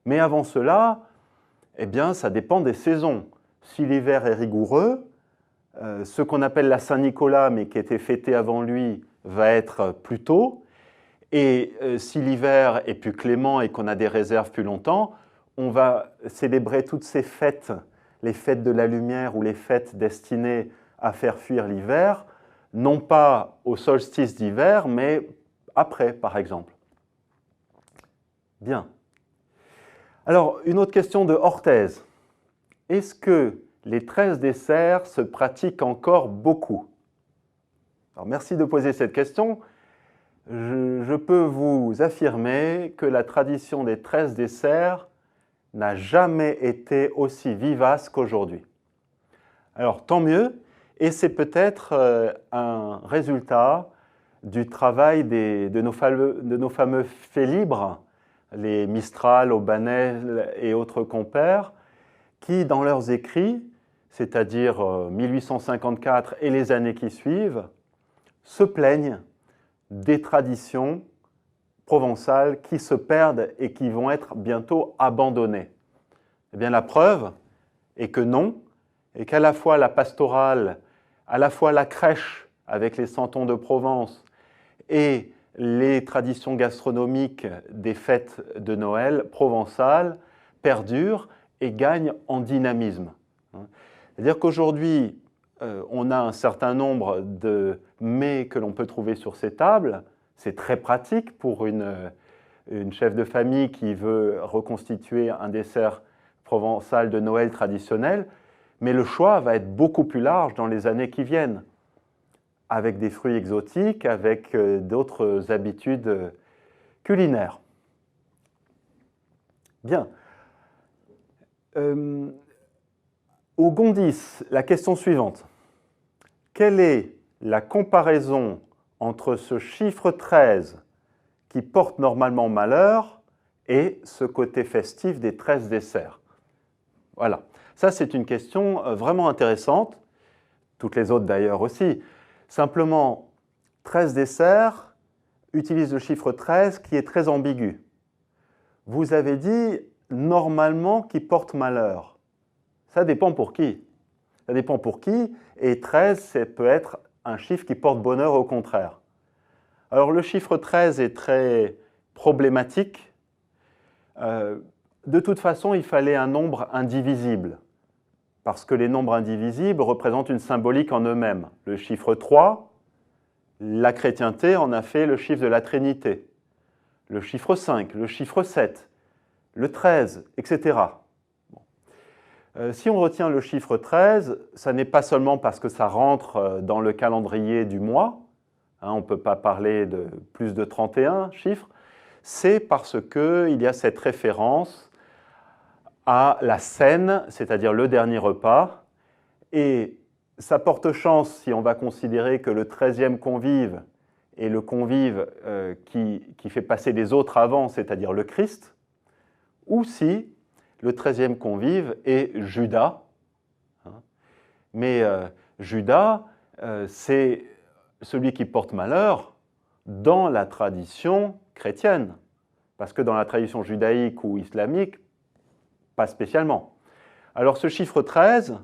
Mais avant cela, eh bien, ça dépend des saisons. Si l'hiver est rigoureux, ce qu'on appelle la Saint-Nicolas, mais qui était fêté avant lui, va être plus tôt. Et si l'hiver est plus clément et qu'on a des réserves plus longtemps, on va célébrer toutes ces fêtes, les fêtes de la lumière ou les fêtes destinées à faire fuir l'hiver, non pas au solstice d'hiver, mais après, par exemple. Bien. Alors, une autre question de Orthez. Est-ce que les 13 desserts se pratiquent encore beaucoup? Alors, merci de poser cette question. Je peux vous affirmer que la tradition des 13 desserts n'a jamais été aussi vivace qu'aujourd'hui. Alors, tant mieux, et c'est peut-être un résultat du travail de nos fameux faits libres, les Mistral, Aubanel et autres compères, qui, dans leurs écrits, c'est-à-dire 1854 et les années qui suivent, se plaignent des traditions provençales qui se perdent et qui vont être bientôt abandonnées. Eh bien, la preuve est que non, et qu'à la fois la pastorale, à la fois la crèche avec les santons de Provence et les traditions gastronomiques des fêtes de Noël provençales perdurent et gagnent en dynamisme. C'est-à-dire qu'aujourd'hui, on a un certain nombre de mets que l'on peut trouver sur ces tables. C'est très pratique pour une chef de famille qui veut reconstituer un dessert provençal de Noël traditionnel, mais le choix va être beaucoup plus large dans les années qui viennent, avec des fruits exotiques, avec d'autres habitudes culinaires. Bien. Au Gondis, la question suivante. Quelle est la comparaison entre ce chiffre 13 qui porte normalement malheur et ce côté festif des 13 desserts? Voilà. Ça, c'est une question vraiment intéressante. Toutes les autres d'ailleurs aussi. Simplement, 13 desserts utilisent le chiffre 13 qui est très ambigu. Vous avez dit normalement qui porte malheur. Ça dépend pour qui. Ça dépend pour qui, et 13, ça peut être un chiffre qui porte bonheur au contraire. Alors le chiffre 13 est très problématique. De toute façon, il fallait un nombre indivisible, parce que les nombres indivisibles représentent une symbolique en eux-mêmes. Le chiffre 3, la chrétienté en a fait le chiffre de la Trinité. Le chiffre 5, le chiffre 7, le 13, etc. Si on retient le chiffre 13, ça n'est pas seulement parce que ça rentre dans le calendrier du mois, on ne peut pas parler de plus de 31 chiffres, c'est parce qu'il y a cette référence à la cène, c'est-à-dire le dernier repas, et ça porte chance si on va considérer que le 13e convive est le convive qui fait passer les autres avant, c'est-à-dire le Christ, ou si le 13e convive est Judas. Mais Judas, c'est celui qui porte malheur dans la tradition chrétienne, parce que dans la tradition judaïque ou islamique, pas spécialement. Alors ce chiffre 13,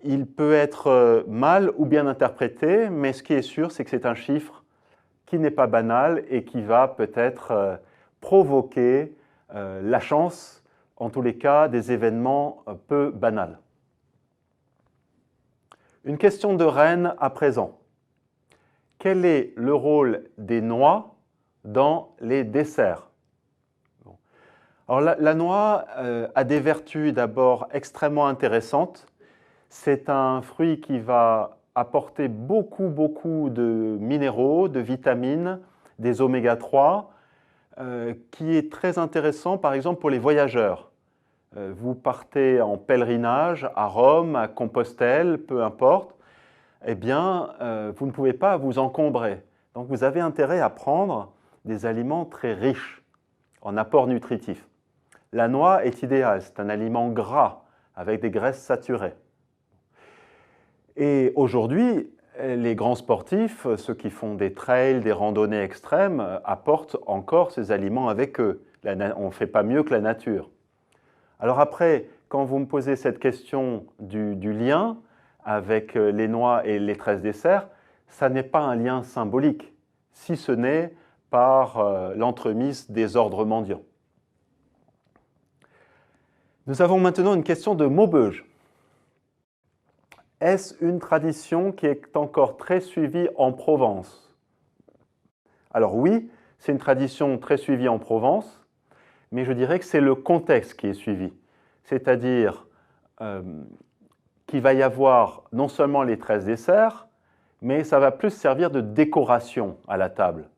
il peut être mal ou bien interprété, mais ce qui est sûr, c'est que c'est un chiffre qui n'est pas banal et qui va peut-être provoquer la chance, en tous les cas, des événements peu banals. Une question de Rennes à présent. Quel est le rôle des noix dans les desserts? Alors la noix a des vertus d'abord extrêmement intéressantes. C'est un fruit qui va apporter beaucoup de minéraux, de vitamines, des oméga 3, qui est très intéressant par exemple pour les voyageurs. Vous partez en pèlerinage à Rome, à Compostelle, peu importe, eh bien, vous ne pouvez pas vous encombrer. Donc vous avez intérêt à prendre des aliments très riches en apports nutritifs. La noix est idéale, c'est un aliment gras avec des graisses saturées. Et aujourd'hui, les grands sportifs, ceux qui font des trails, des randonnées extrêmes, apportent encore ces aliments avec eux. On ne fait pas mieux que la nature. Alors après, quand vous me posez cette question du lien avec les noix et les 13 desserts, ça n'est pas un lien symbolique, si ce n'est par l'entremise des ordres mendiants. Nous avons maintenant une question de Maubeuge. Est-ce une tradition qui est encore très suivie en Provence? Alors oui, c'est une tradition très suivie en Provence, mais je dirais que c'est le contexte qui est suivi. C'est-à-dire qu'il va y avoir non seulement les 13 desserts, mais ça va plus servir de décoration à la table.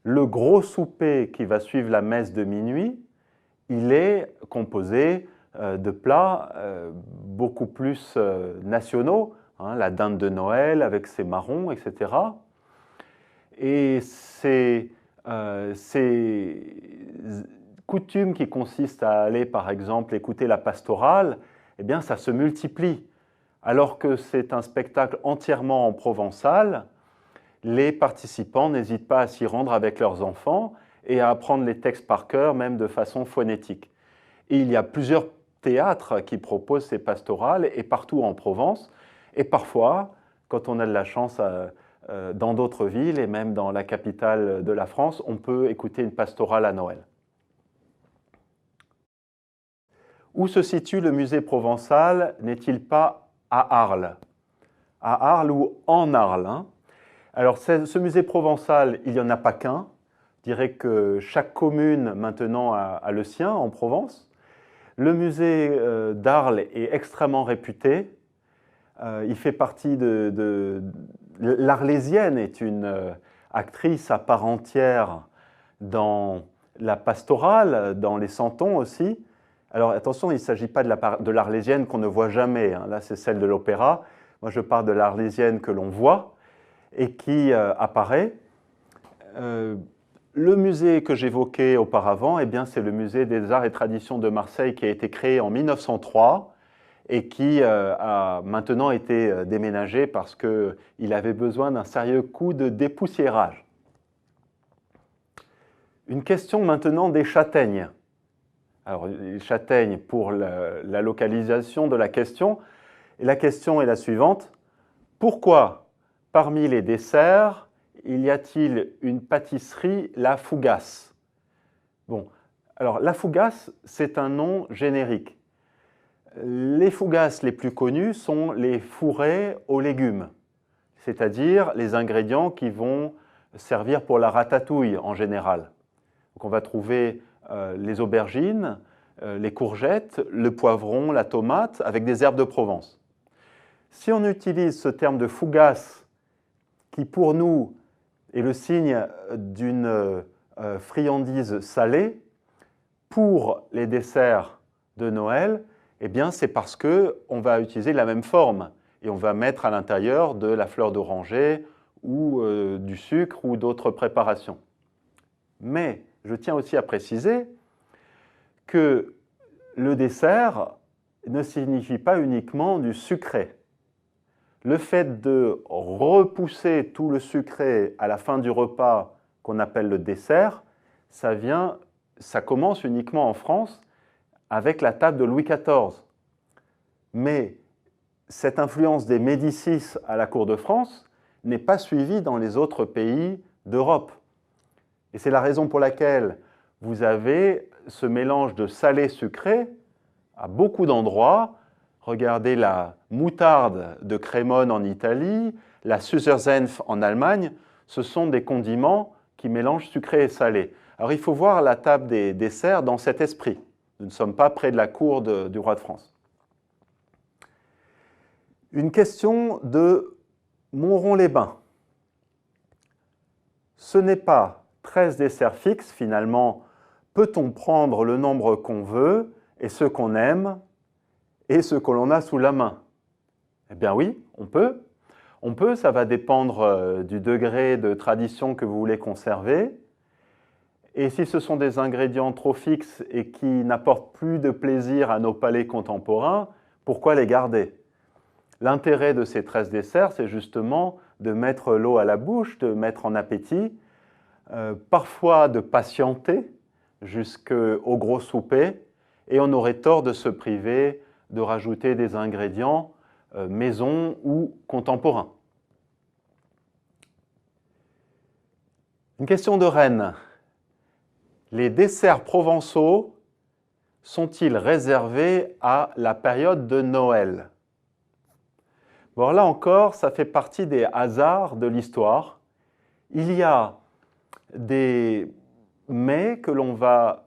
Le gros souper qui va suivre la messe de minuit, il est composé de plats beaucoup plus nationaux, hein, la dinde de Noël avec ses marrons, etc. Et ces coutumes qui consistent à aller, par exemple, écouter la pastorale, eh bien, ça se multiplie. Alors que c'est un spectacle entièrement en provençal, les participants n'hésitent pas à s'y rendre avec leurs enfants et à apprendre les textes par cœur, même de façon phonétique. Et il y a plusieurs théâtres qui proposent ces pastorales, et partout en Provence, et parfois, quand on a de la chance dans d'autres villes, et même dans la capitale de la France, on peut écouter une pastorale à Noël. Où se situe le musée provençal? N'est-il pas à Arles? À Arles ou en Arles, hein? Alors, ce musée provençal, il n'y en a pas qu'un. Je dirais que chaque commune, maintenant, a le sien en Provence. Le musée d'Arles est extrêmement réputé. Il fait partie l'Arlésienne est une actrice à part entière dans la pastorale, dans les santons aussi. Alors, attention, il ne s'agit pas de l'Arlésienne qu'on ne voit jamais, hein. Là, c'est celle de l'opéra. Moi, je parle de l'Arlésienne que l'on voit et qui apparaît. Le musée que j'évoquais auparavant, eh bien, c'est le musée des arts et traditions de Marseille qui a été créé en 1903 et qui a maintenant été déménagé parce qu'il avait besoin d'un sérieux coup de dépoussiérage. Une question maintenant des châtaignes. Alors, les châtaignes pour la localisation de la question. Et la question est la suivante. Pourquoi, parmi les desserts, y a-t-il une pâtisserie La Fougasse? Bon, alors La Fougasse, c'est un nom générique. Les fougasses les plus connues sont les fourrés aux légumes, c'est-à-dire les ingrédients qui vont servir pour la ratatouille en général. Donc on va trouver les aubergines, les courgettes, le poivron, la tomate, avec des herbes de Provence. Si on utilise ce terme de fougasse, qui pour nous est le signe d'une friandise salée, pour les desserts de Noël, eh bien c'est parce qu'on va utiliser la même forme et on va mettre à l'intérieur de la fleur d'oranger ou du sucre ou d'autres préparations. Mais je tiens aussi à préciser que le dessert ne signifie pas uniquement du sucré. Le fait de repousser tout le sucré à la fin du repas qu'on appelle le dessert, ça commence uniquement en France avec la table de Louis XIV. Mais cette influence des Médicis à la cour de France n'est pas suivie dans les autres pays d'Europe. Et c'est la raison pour laquelle vous avez ce mélange de salé-sucré à beaucoup d'endroits. Regardez la moutarde de Crémone en Italie, la Süßersenf en Allemagne. Ce sont des condiments qui mélangent sucré et salé. Alors il faut voir la table des desserts dans cet esprit. Nous ne sommes pas près de la cour du roi de France. Une question de Montrond-les-Bains. Ce n'est pas 13 desserts fixes, finalement. Peut-on prendre le nombre qu'on veut et ceux qu'on aime et ceux que l'on a sous la main? Eh bien oui, on peut. On peut, ça va dépendre du degré de tradition que vous voulez conserver. Et si ce sont des ingrédients trop fixes et qui n'apportent plus de plaisir à nos palais contemporains, pourquoi les garder? L'intérêt de ces 13 desserts, c'est justement de mettre l'eau à la bouche, de mettre en appétit, parfois de patienter jusqu'au gros souper, et on aurait tort de se priver de rajouter des ingrédients maison ou contemporains. Une question de Rennes. Les desserts provençaux sont-ils réservés à la période de Noël? Bon, là encore, ça fait partie des hasards de l'histoire. Il y a des mets que l'on va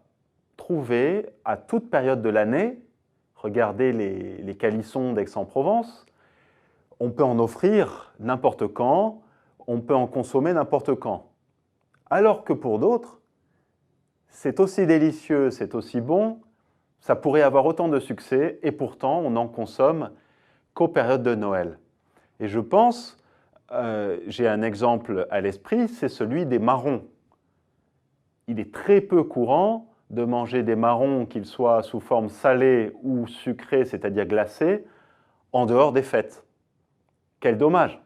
trouver à toute période de l'année, regardez les calissons d'Aix-en-Provence, on peut en offrir n'importe quand, on peut en consommer n'importe quand. Alors que pour d'autres, c'est aussi délicieux, c'est aussi bon, ça pourrait avoir autant de succès et pourtant on n'en consomme qu'aux périodes de Noël. Et je pense, j'ai un exemple à l'esprit, c'est celui des marrons. Il est très peu courant de manger des marrons, qu'ils soient sous forme salée ou sucrée, c'est-à-dire glacée, en dehors des fêtes. Quel dommage!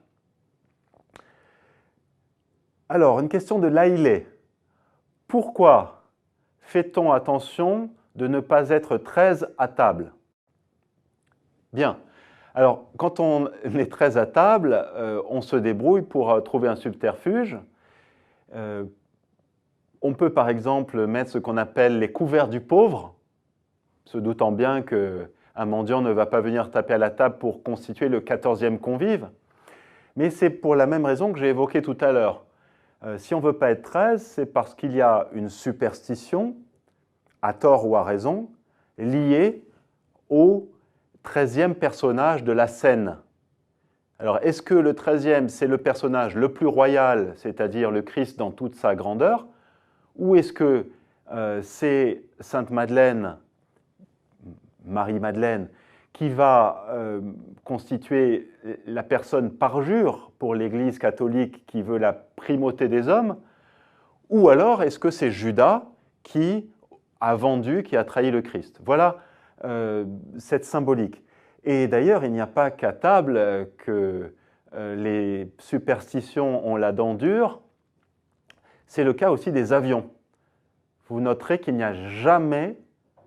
Alors, une question de Laïlé. Pourquoi fait-on attention de ne pas être 13 à table? Bien. Alors, quand on est 13 à table, on se débrouille pour trouver un subterfuge. On peut par exemple mettre ce qu'on appelle les couverts du pauvre, se doutant bien qu'un mendiant ne va pas venir taper à la table pour constituer le 14e convive. Mais c'est pour la même raison que j'ai évoquée tout à l'heure. Si on ne veut pas être 13, c'est parce qu'il y a une superstition, à tort ou à raison, liée au 13e personnage de la scène. Alors, est-ce que le 13e, c'est le personnage le plus royal, c'est-à-dire le Christ dans toute sa grandeur, ou est-ce que c'est Sainte Madeleine, Marie-Madeleine, qui va constituer la personne parjure pour l'Église catholique qui veut la primauté des hommes, ou alors est-ce que c'est Judas qui a vendu, qui a trahi le Christ? Voilà cette symbolique. Et d'ailleurs, il n'y a pas qu'à table que les superstitions ont la dent dure, c'est le cas aussi des avions. Vous noterez qu'il n'y a jamais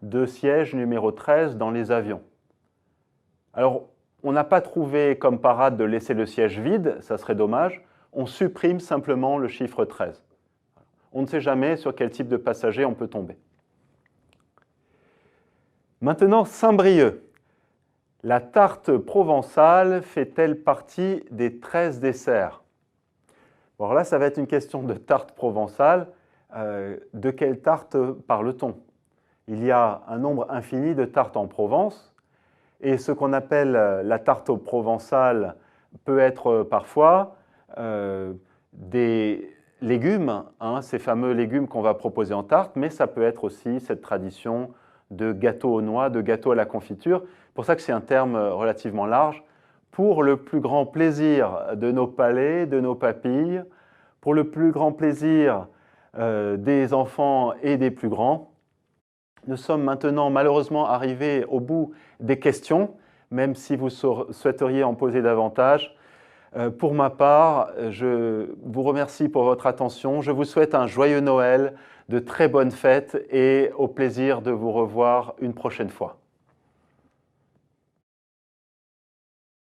de siège numéro 13 dans les avions. Alors, on n'a pas trouvé comme parade de laisser le siège vide, ça serait dommage, on supprime simplement le chiffre 13. On ne sait jamais sur quel type de passager on peut tomber. Maintenant, Saint-Brieuc. La tarte provençale fait-elle partie des 13 desserts? Bon, alors là, ça va être une question de tarte provençale. De quelle tarte parle-t-on? Il y a un nombre infini de tartes en Provence, et ce qu'on appelle la tarte provençale peut être parfois des légumes, ces fameux légumes qu'on va proposer en tarte, mais ça peut être aussi cette tradition de gâteau aux noix, de gâteau à la confiture. C'est pour ça que c'est un terme relativement large, pour le plus grand plaisir de nos palais, de nos papilles, pour le plus grand plaisir des enfants et des plus grands. Nous sommes maintenant malheureusement arrivés au bout des questions, même si vous souhaiteriez en poser davantage. Pour ma part, je vous remercie pour votre attention. Je vous souhaite un joyeux Noël, de très bonnes fêtes et au plaisir de vous revoir une prochaine fois.